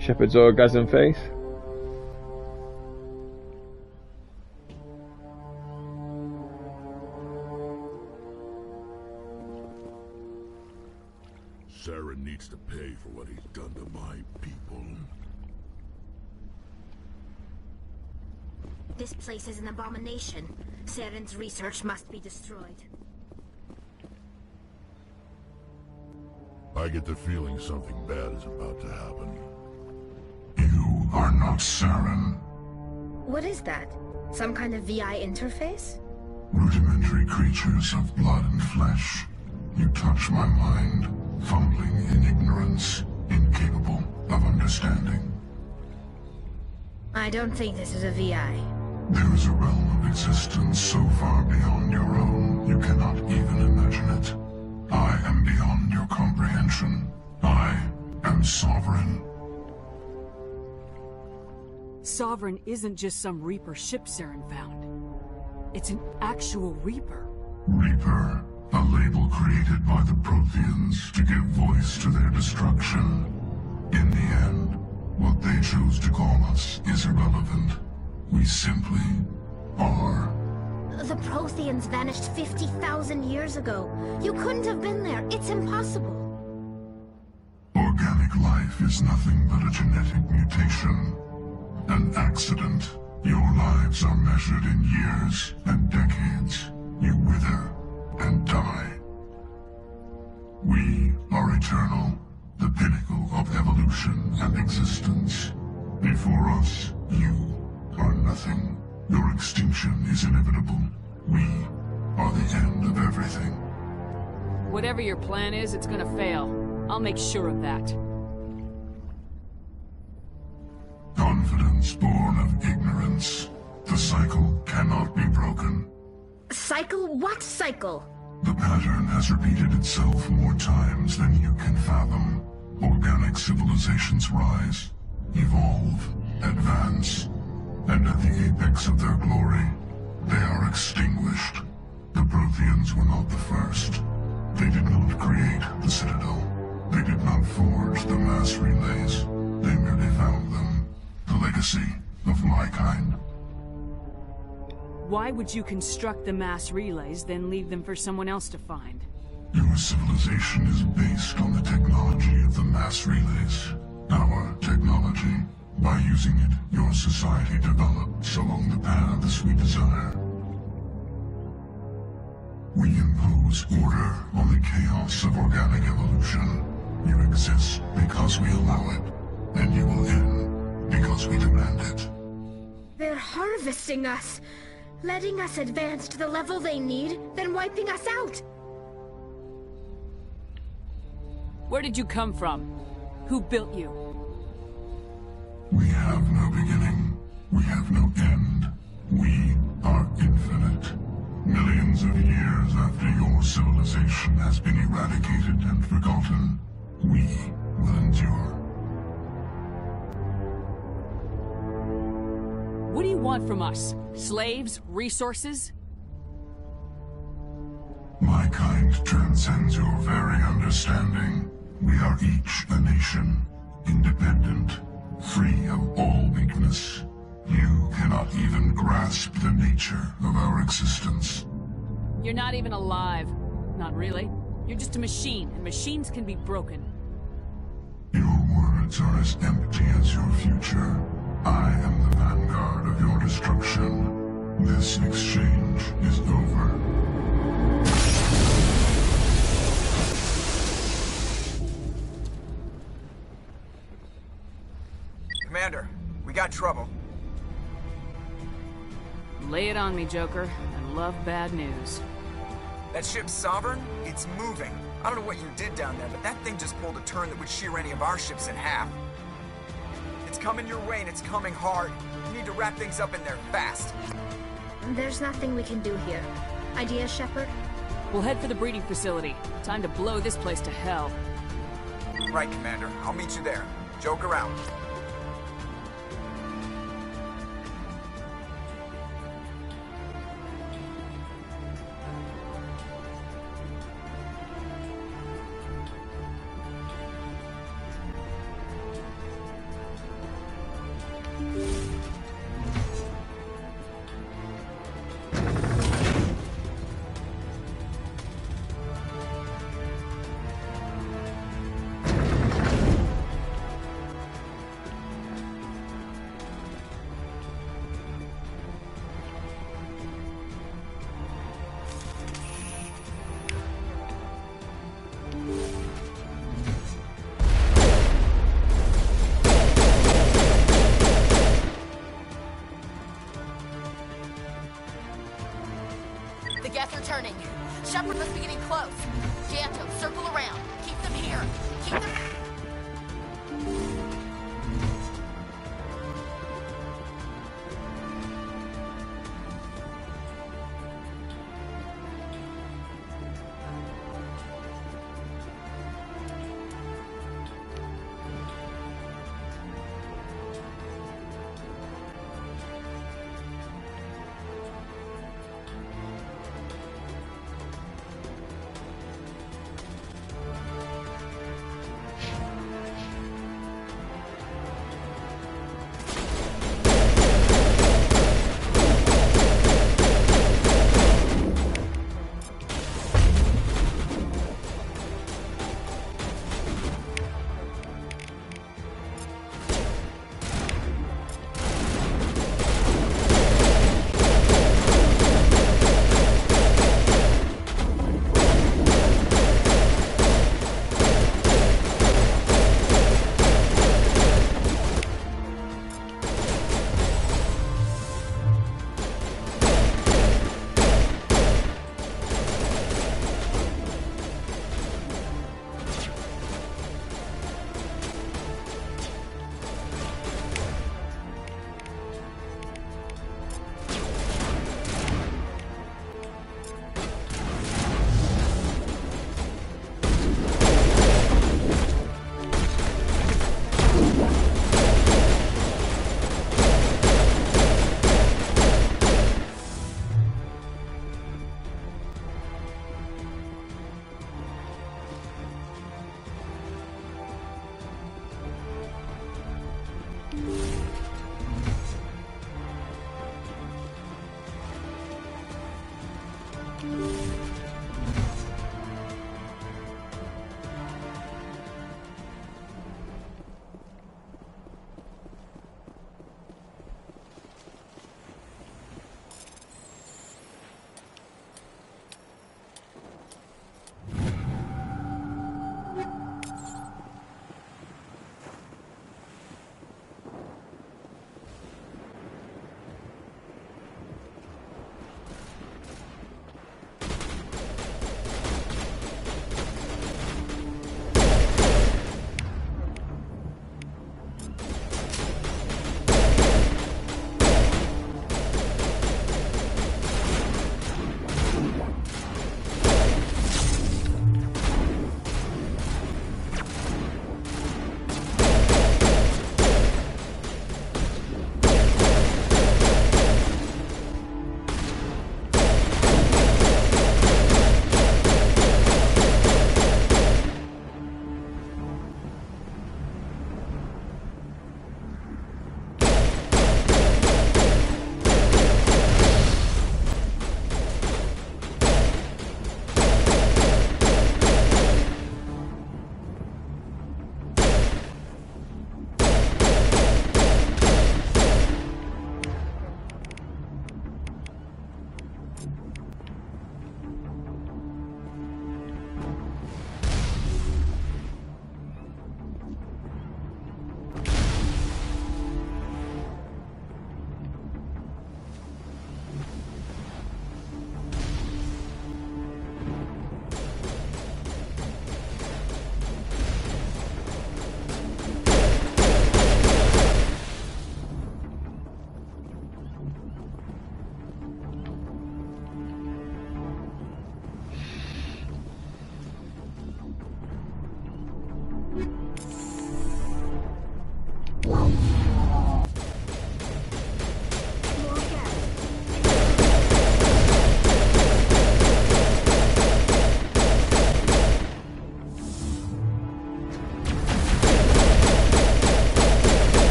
Shepard's orgasm face. Saren needs to pay for what he's done to my people. This place is an abomination. Saren's research must be destroyed. I get the feeling something bad is about to happen. You are not Saren. What is that? Some kind of VI interface? Rudimentary creatures of blood and flesh. You touch my mind, fumbling in ignorance, incapable of understanding. I don't think this is a VI. There is a realm of existence so far beyond your own, you cannot even imagine it. I am beyond your comprehension. I am sovereign. Sovereign isn't just some Reaper ship Saren found. It's an actual Reaper. Reaper, a label created by the Protheans to give voice to their destruction. In the end, what they chose to call us is irrelevant. We simply are. The Protheans vanished 50,000 years ago. You couldn't have been there. It's impossible. Organic life is nothing but a genetic mutation. An accident. Your lives are measured in years and decades. You wither and die. We are eternal, the pinnacle of evolution and existence. Before us, you are nothing. Your extinction is inevitable. We are the end of everything. Whatever your plan is, it's gonna fail. I'll make sure of that. Confidence born of ignorance. The cycle cannot be broken. Cycle? What cycle? The pattern has repeated itself more times than you can fathom. Organic civilizations rise, evolve, advance, and at the apex of their glory, they are extinguished. The Protheans were not the first. They did not create the Citadel. They did not forge the mass relays. They merely found them. The legacy of my kind. Why would you construct the mass relays, then leave them for someone else to find? Your civilization is based on the technology of the mass relays. Our technology. By using it, your society develops along the paths we desire. We impose order on the chaos of organic evolution. You exist because we allow it, and you will end because we demand it. They're harvesting us, letting us advance to the level they need, then wiping us out. Where did you come from? Who built you? We have no beginning. We have no end. We are infinite. Millions of years after your civilization has been eradicated and forgotten, we will endure. What do you want from us? Slaves? Resources? My kind transcends your very understanding. We are each a nation, independent, free of all weakness. You cannot even grasp the nature of our existence. You're not even alive. Not really. You're just a machine, and machines can be broken. Your words are as empty as your future. I am the vanguard of your destruction. This exchange is over. Commander, we got trouble. Lay it on me, Joker. I love bad news. That ship's Sovereign? It's moving. I don't know what you did down there, but that thing just pulled a turn that would shear any of our ships in half. It's coming your way, and it's coming hard. You need to wrap things up in there fast. There's nothing we can do here. Idea, Shepard? We'll head for the breeding facility. Time to blow this place to hell. Right, Commander. I'll meet you there. Joker out.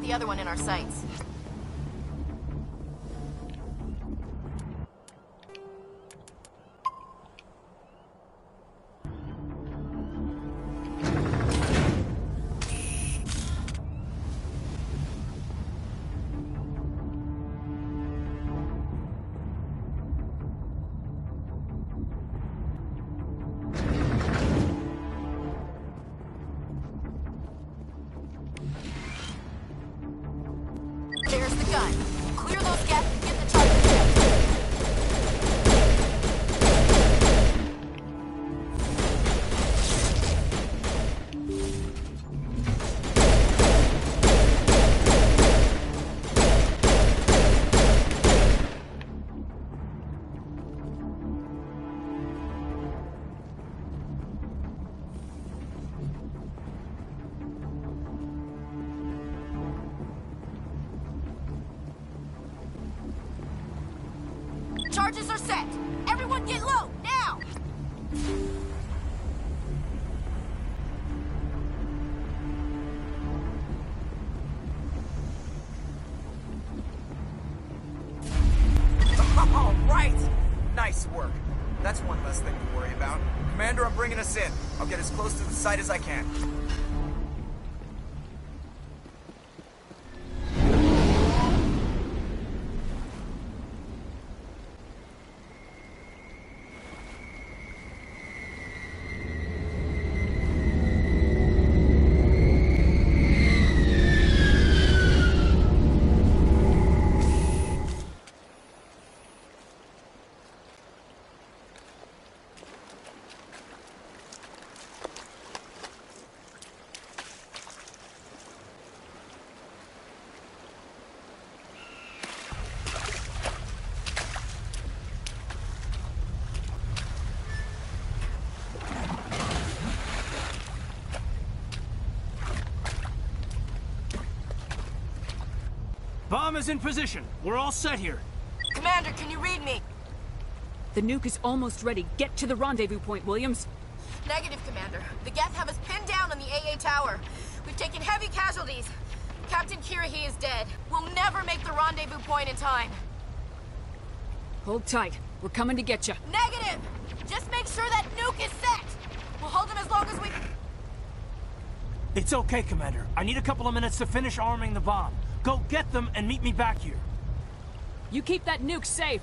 The other one in our sights. There's the gun. Clear those gaps and get the charger checked. Charges are set. Everyone get low, now! All right! Nice work. That's one less thing to worry about. Commander, I'm bringing us in. I'll get as close to the site as I can. Bomb is in position. We're all set here. Commander, can you read me? The nuke is almost ready. Get to the rendezvous point, Williams. Negative, Commander. The Geth have us pinned down on the AA tower. We've taken heavy casualties. Captain Kirahi is dead. We'll never make the rendezvous point in time. Hold tight. We're coming to get you. Negative! Just make sure that nuke is set! We'll hold them as long as we... It's okay, Commander. I need a couple of minutes to finish arming the bomb. Go get them and meet me back here. You keep that nuke safe.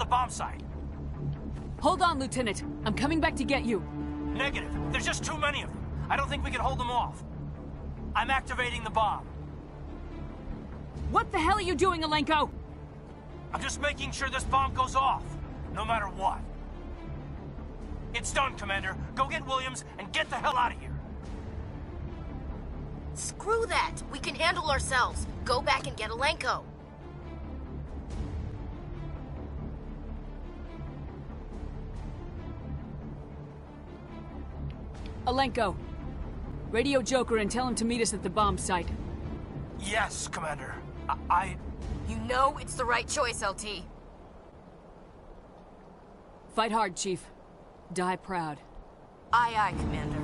bomb site. Hold on, Lieutenant. I'm coming back to get you. Negative. There's just too many of them. I don't think we can hold them off. I'm activating the bomb. What the hell are you doing, Alenko? I'm just making sure this bomb goes off, no matter what. It's done, Commander. Go get Williams and get the hell out of here. Screw that. We can handle ourselves. Go back and get Alenko. Alenko, radio Joker and tell him to meet us at the bomb site. Yes, Commander. You know it's the right choice, LT. Fight hard, Chief. Die proud. Aye, aye, Commander.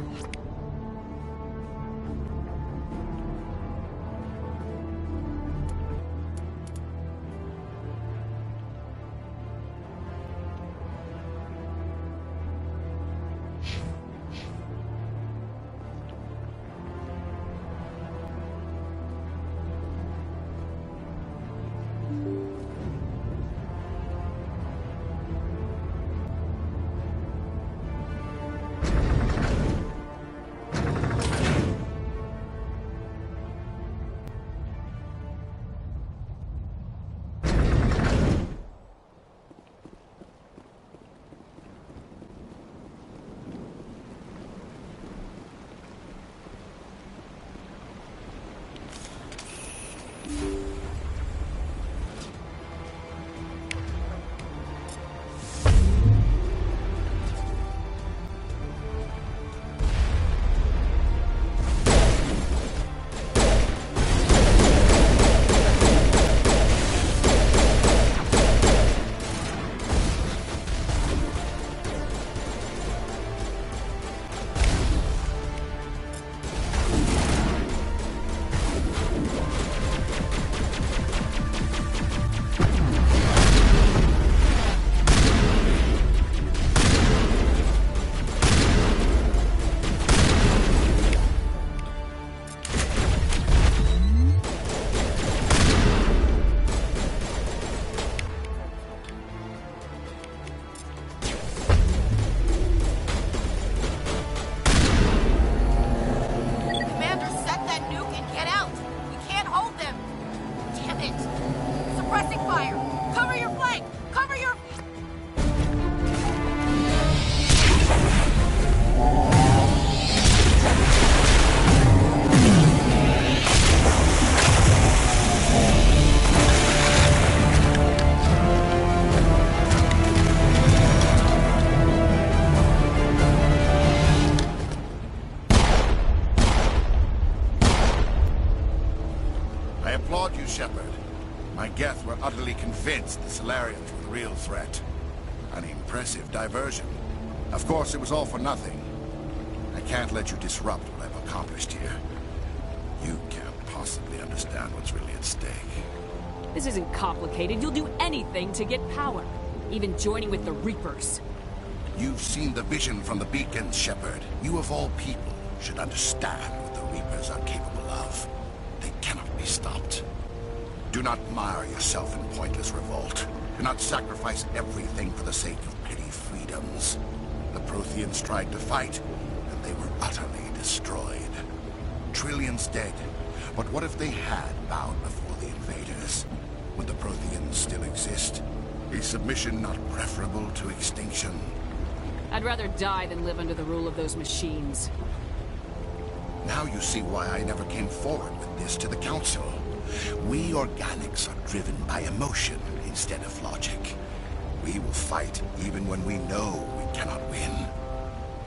Geth were utterly convinced the Solarians were the real threat. An impressive diversion. Of course, it was all for nothing. I can't let you disrupt what I've accomplished here. You can't possibly understand what's really at stake. This isn't complicated. You'll do anything to get power. Even joining with the Reapers. You've seen the vision from the beacons, Shepard. You of all people should understand what the Reapers are capable of. They cannot be stopped. Do not mire yourself in pointless revolt. Do not sacrifice everything for the sake of petty freedoms. The Protheans tried to fight, and they were utterly destroyed. Trillions dead. But what if they had bowed before the invaders? Would the Protheans still exist? Is submission not preferable to extinction? I'd rather die than live under the rule of those machines. Now you see why I never came forward with this to the Council. We organics are driven by emotion instead of logic. We will fight even when we know we cannot win.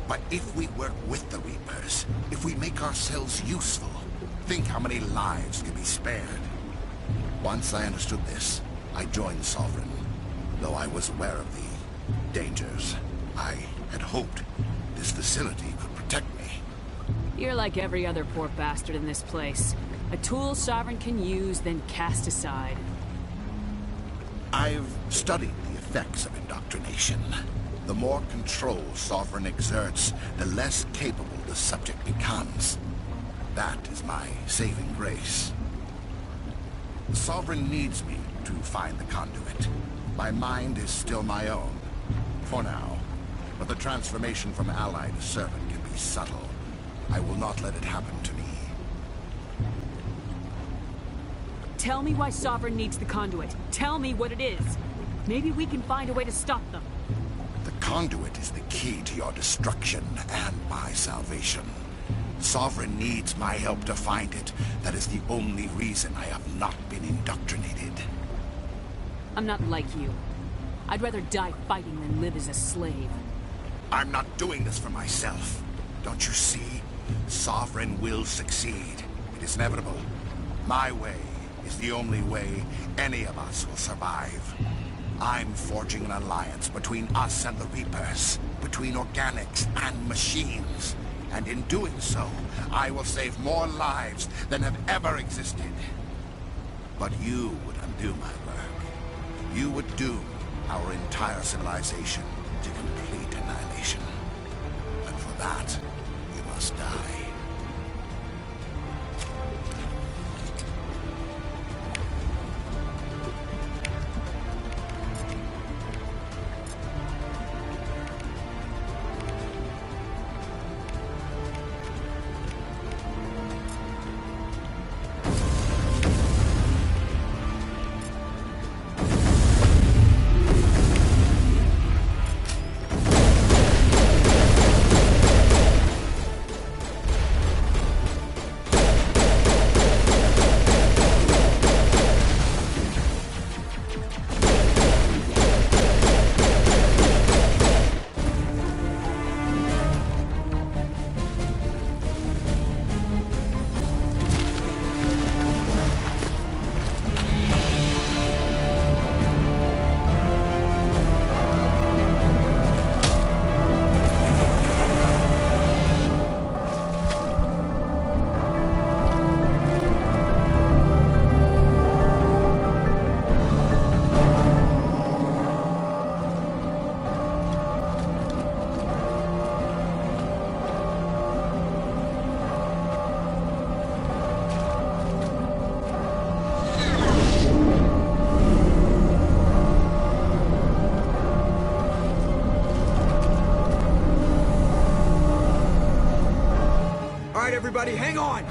But if we work with the Reapers, if we make ourselves useful, think how many lives can be spared. Once I understood this, I joined Sovereign. Though I was aware of the dangers, I had hoped this facility could protect me. You're like every other poor bastard in this place. A tool Sovereign can use, then cast aside. I've studied the effects of indoctrination. The more control Sovereign exerts, the less capable the subject becomes. That is my saving grace. Sovereign needs me to find the conduit. My mind is still my own, for now. But the transformation from ally to servant can be subtle. I will not let it happen to me. Tell me why Sovereign needs the conduit. Tell me what it is. Maybe we can find a way to stop them. The conduit is the key to your destruction and my salvation. Sovereign needs my help to find it. That is the only reason I have not been indoctrinated. I'm not like you. I'd rather die fighting than live as a slave. I'm not doing this for myself. Don't you see? Sovereign will succeed. It is inevitable. My way is the only way any of us will survive. I'm forging an alliance between us and the Reapers, between organics and machines. And in doing so, I will save more lives than have ever existed. But you would undo my work. You would doom our entire civilization to complete annihilation. And for that, you must die. Everybody, hang on!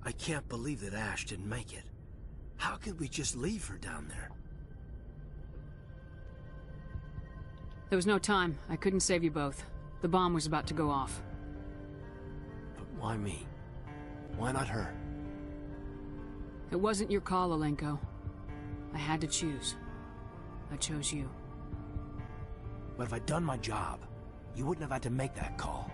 I can't believe that Ash didn't make it. How could we just leave her down there? There was no time. I couldn't save you both. The bomb was about to go off. But why me? Why not her? It wasn't your call, Alenko. I had to choose. I chose you. But if I'd done my job, you wouldn't have had to make that call.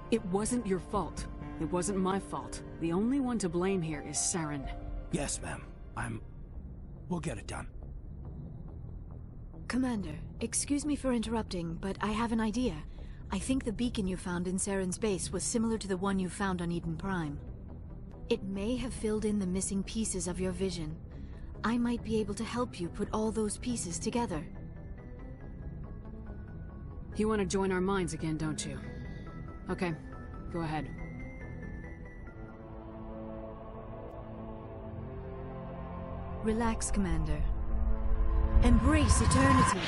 It wasn't your fault. It wasn't my fault. The only one to blame here is Saren. Yes, ma'am. We'll get it done. Commander, excuse me for interrupting, but I have an idea. I think the beacon you found in Saren's base was similar to the one you found on Eden Prime. It may have filled in the missing pieces of your vision. I might be able to help you put all those pieces together. You want to join our minds again, don't you? Okay, go ahead. Relax, Commander. Embrace eternity.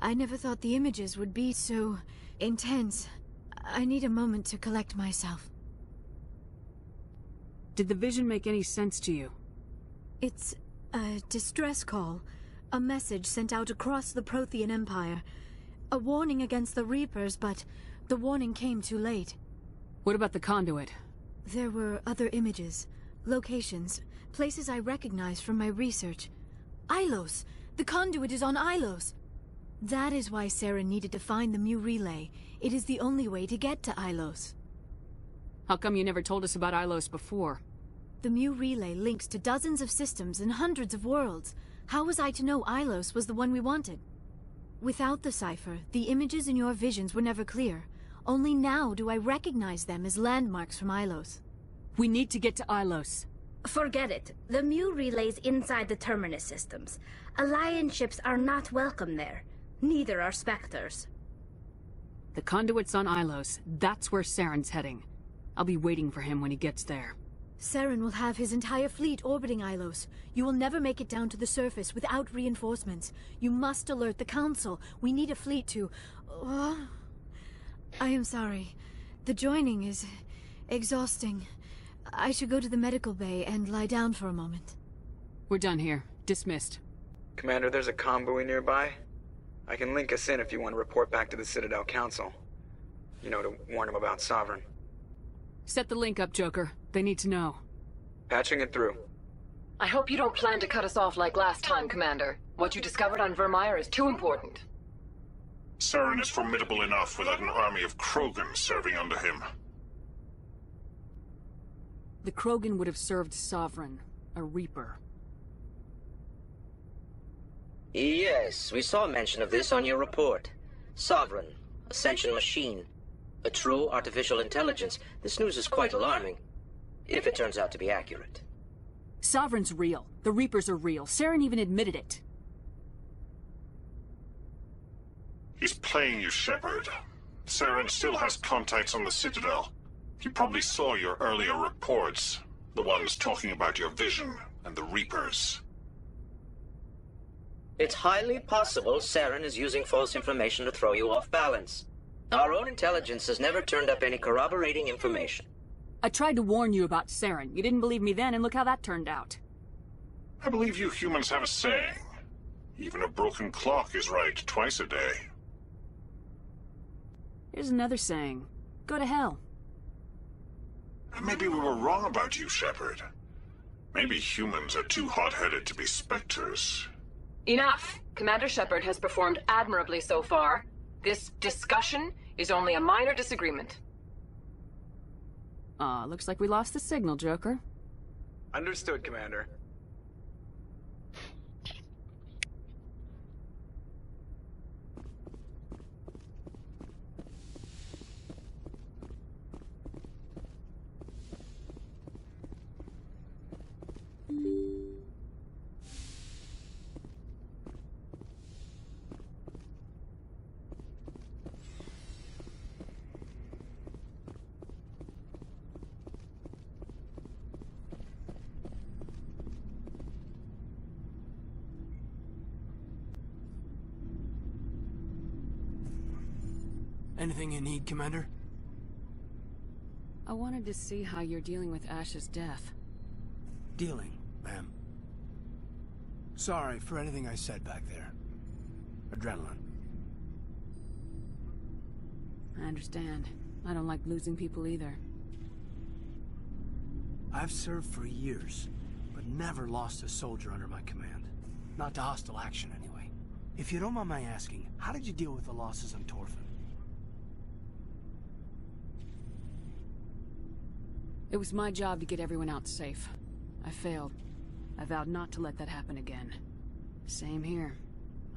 I never thought the images would be so intense. I need a moment to collect myself. Did the vision make any sense to you? It's a distress call. A message sent out across the Prothean Empire. A warning against the Reapers, but the warning came too late. What about the conduit? There were other images. Locations. Places I recognize from my research. Ilos! The conduit is on Ilos! That is why Saren needed to find the Mu relay. It is the only way to get to Ilos. How come you never told us about Ilos before? The Mu relay links to dozens of systems and hundreds of worlds. How was I to know Ilos was the one we wanted? Without the cipher, the images in your visions were never clear. Only now do I recognize them as landmarks from Ilos. We need to get to Ilos. Forget it. The Mu relay's inside the Terminus systems. Alliance ships are not welcome there. Neither are Spectres. The conduit's on Ilos. That's where Saren's heading. I'll be waiting for him when he gets there. Saren will have his entire fleet orbiting Ilos. You will never make it down to the surface without reinforcements. You must alert the Council. We need a fleet to... I am sorry. The joining is... exhausting. I should go to the medical bay and lie down for a moment. We're done here. Dismissed. Commander, there's a comm buoy nearby. I can link us in if you want to report back to the Citadel Council. You know, to warn them about Sovereign. Set the link up, Joker. They need to know. Patching it through. I hope you don't plan to cut us off like last time, Commander. What you discovered on Vermeer is too important. Saren is formidable enough without an army of Krogan serving under him. The Krogan would have served Sovereign, a Reaper. Yes, we saw mention of this on your report. Sovereign, Ascension machine. A true artificial intelligence. This news is quite alarming, if it turns out to be accurate. Sovereign's real. The Reapers are real. Saren even admitted it. He's playing you, Shepard. Saren still has contacts on the Citadel. He probably saw your earlier reports. The ones talking about your vision and the Reapers. It's highly possible Saren is using false information to throw you off balance. Our own intelligence has never turned up any corroborating information. I tried to warn you about Saren. You didn't believe me then, and look how that turned out. I believe you humans have a saying. Even a broken clock is right twice a day. Here's another saying. Go to hell. Maybe we were wrong about you, Shepard. Maybe humans are too hot-headed to be Spectres. Enough! Commander Shepard has performed admirably so far. This discussion is only a minor disagreement. Looks like we lost the signal, Joker. Understood, Commander. Anything you need, Commander? I wanted to see how you're dealing with Ash's death. Dealing, ma'am. Sorry for anything I said back there. Adrenaline. I understand. I don't like losing people either. I've served for years, but never lost a soldier under my command. Not to hostile action, anyway. If you don't mind my asking, how did you deal with the losses on Torfin? It was my job to get everyone out safe. I failed. I vowed not to let that happen again. Same here.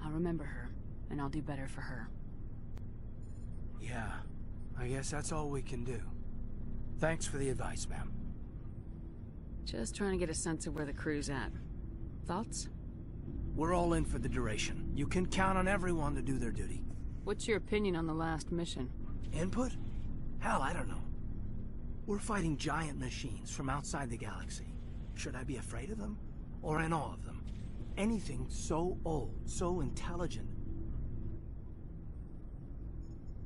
I'll remember her, and I'll do better for her. Yeah, I guess that's all we can do. Thanks for the advice, ma'am. Just trying to get a sense of where the crew's at. Thoughts? We're all in for the duration. You can count on everyone to do their duty. What's your opinion on the last mission? Input? Hell, I don't know. We're fighting giant machines from outside the galaxy. Should I be afraid of them? Or in awe of them? Anything so old, so intelligent.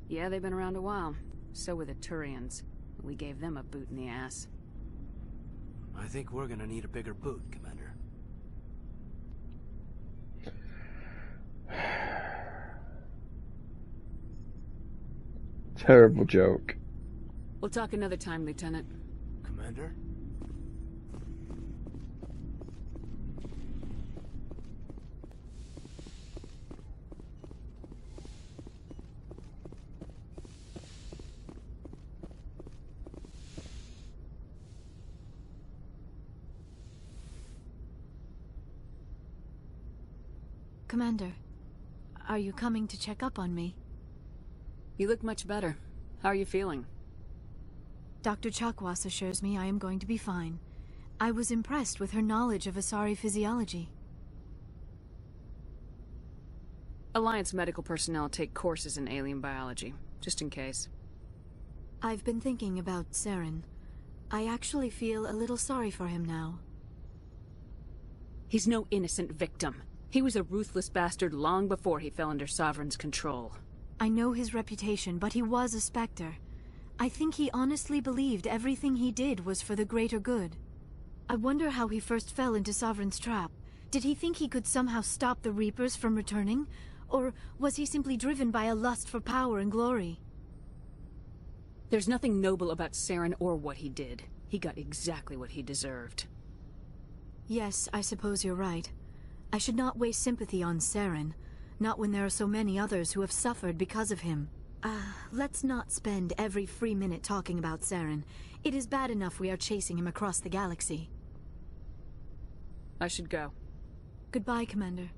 Yeah, they've been around a while. So were the Turians. We gave them a boot in the ass. I think we're gonna need a bigger boot, Commander. Terrible joke. We'll talk another time, Lieutenant. Commander? Commander, are you coming to check up on me? You look much better. How are you feeling? Dr. Chakwas assures me I am going to be fine. I was impressed with her knowledge of Asari physiology. Alliance medical personnel take courses in alien biology, just in case. I've been thinking about Saren. I actually feel a little sorry for him now. He's no innocent victim. He was a ruthless bastard long before he fell under Sovereign's control. I know his reputation, but he was a Spectre. I think he honestly believed everything he did was for the greater good. I wonder how he first fell into Sovereign's trap. Did he think he could somehow stop the Reapers from returning? Or was he simply driven by a lust for power and glory? There's nothing noble about Saren or what he did. He got exactly what he deserved. Yes, I suppose you're right. I should not waste sympathy on Saren, not when there are so many others who have suffered because of him. Let's not spend every free minute talking about Saren. It is bad enough we are chasing him across the galaxy. I should go. Goodbye, Commander.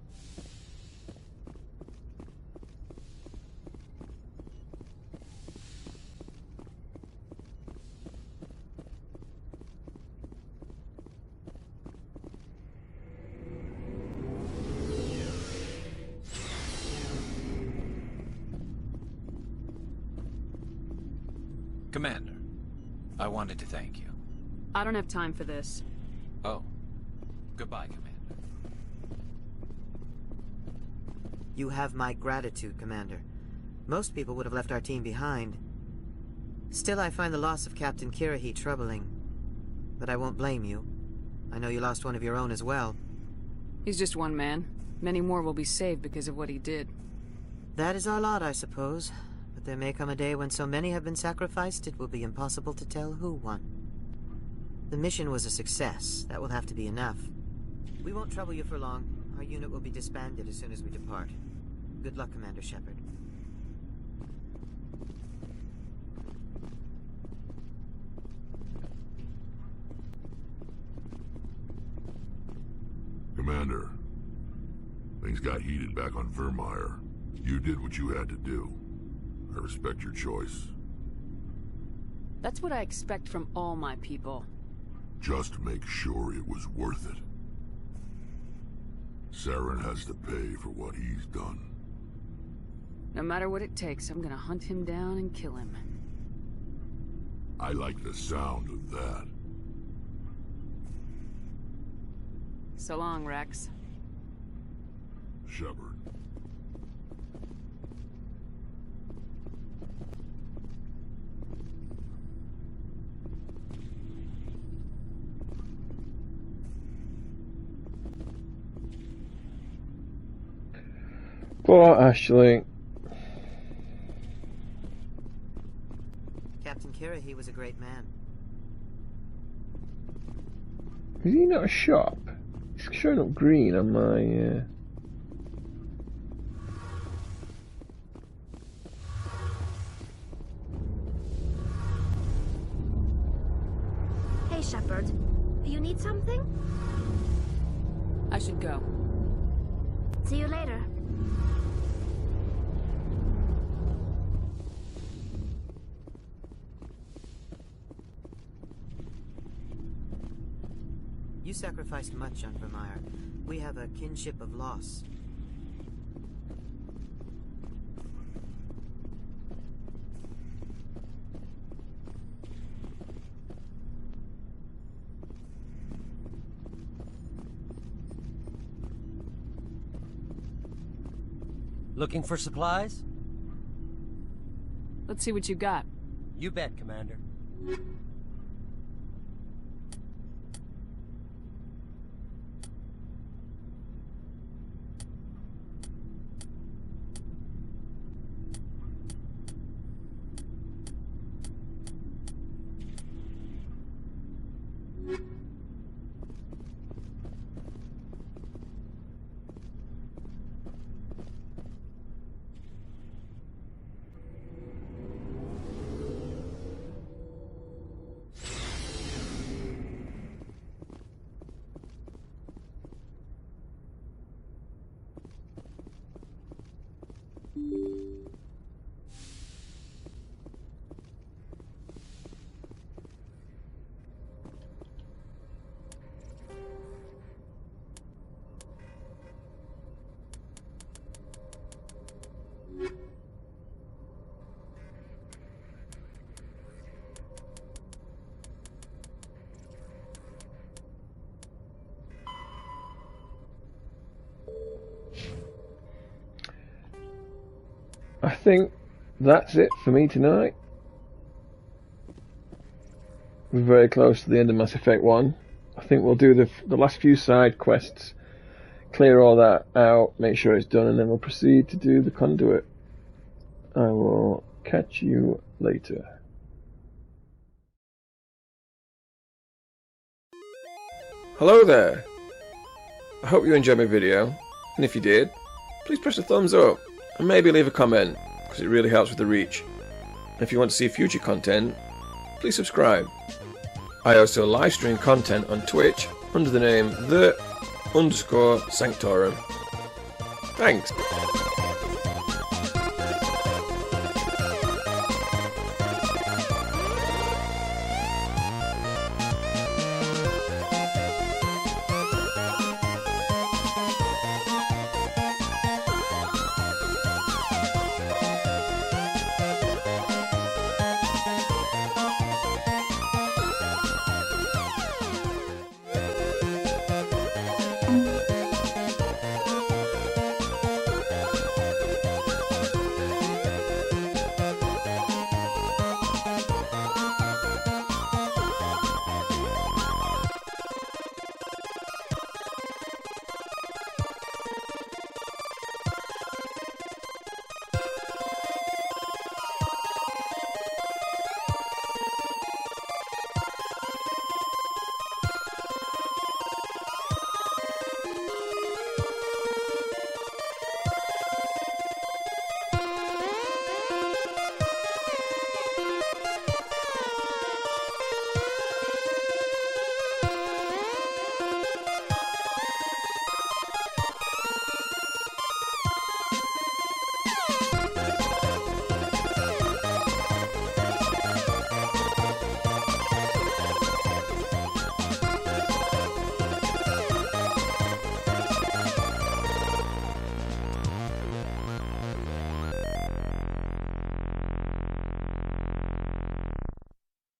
Commander, I wanted to thank you. I don't have time for this. Oh. Goodbye, Commander. You have my gratitude, Commander. Most people would have left our team behind. Still, I find the loss of Captain Kirahi troubling. But I won't blame you. I know you lost one of your own as well. He's just one man. Many more will be saved because of what he did. That is our lot, I suppose. But there may come a day when so many have been sacrificed, it will be impossible to tell who won. The mission was a success. That will have to be enough. We won't trouble you for long. Our unit will be disbanded as soon as we depart. Good luck, Commander Shepard. Commander, things got heated back on Vermeer. You did what you had to do. I respect your choice. That's what I expect from all my people. Just make sure it was worth it. Saren has to pay for what he's done. No matter what it takes, I'm gonna hunt him down and kill him. I like the sound of that. So long, Rex. Shepard. Poor Ashley. Captain Kirahi was a great man. Is he not a shop? It's showing up green on my... Hey, Shepard. You need something? I should go. See you later. You sacrificed much on Vermeer. We have a kinship of loss. Looking for supplies? Let's see what you got. You bet, Commander. think that's it for me tonight. We're very close to the end of Mass Effect 1. I think we'll do the last few side quests, clear all that out, make sure it's done, and then we'll proceed to do the conduit. I will catch you later. Hello there! I hope you enjoyed my video, and if you did, please press the thumbs up, and maybe leave a comment, because it really helps with the reach. And if you want to see future content, please subscribe. I also live stream content on Twitch under the name _Sanctorum. Thanks!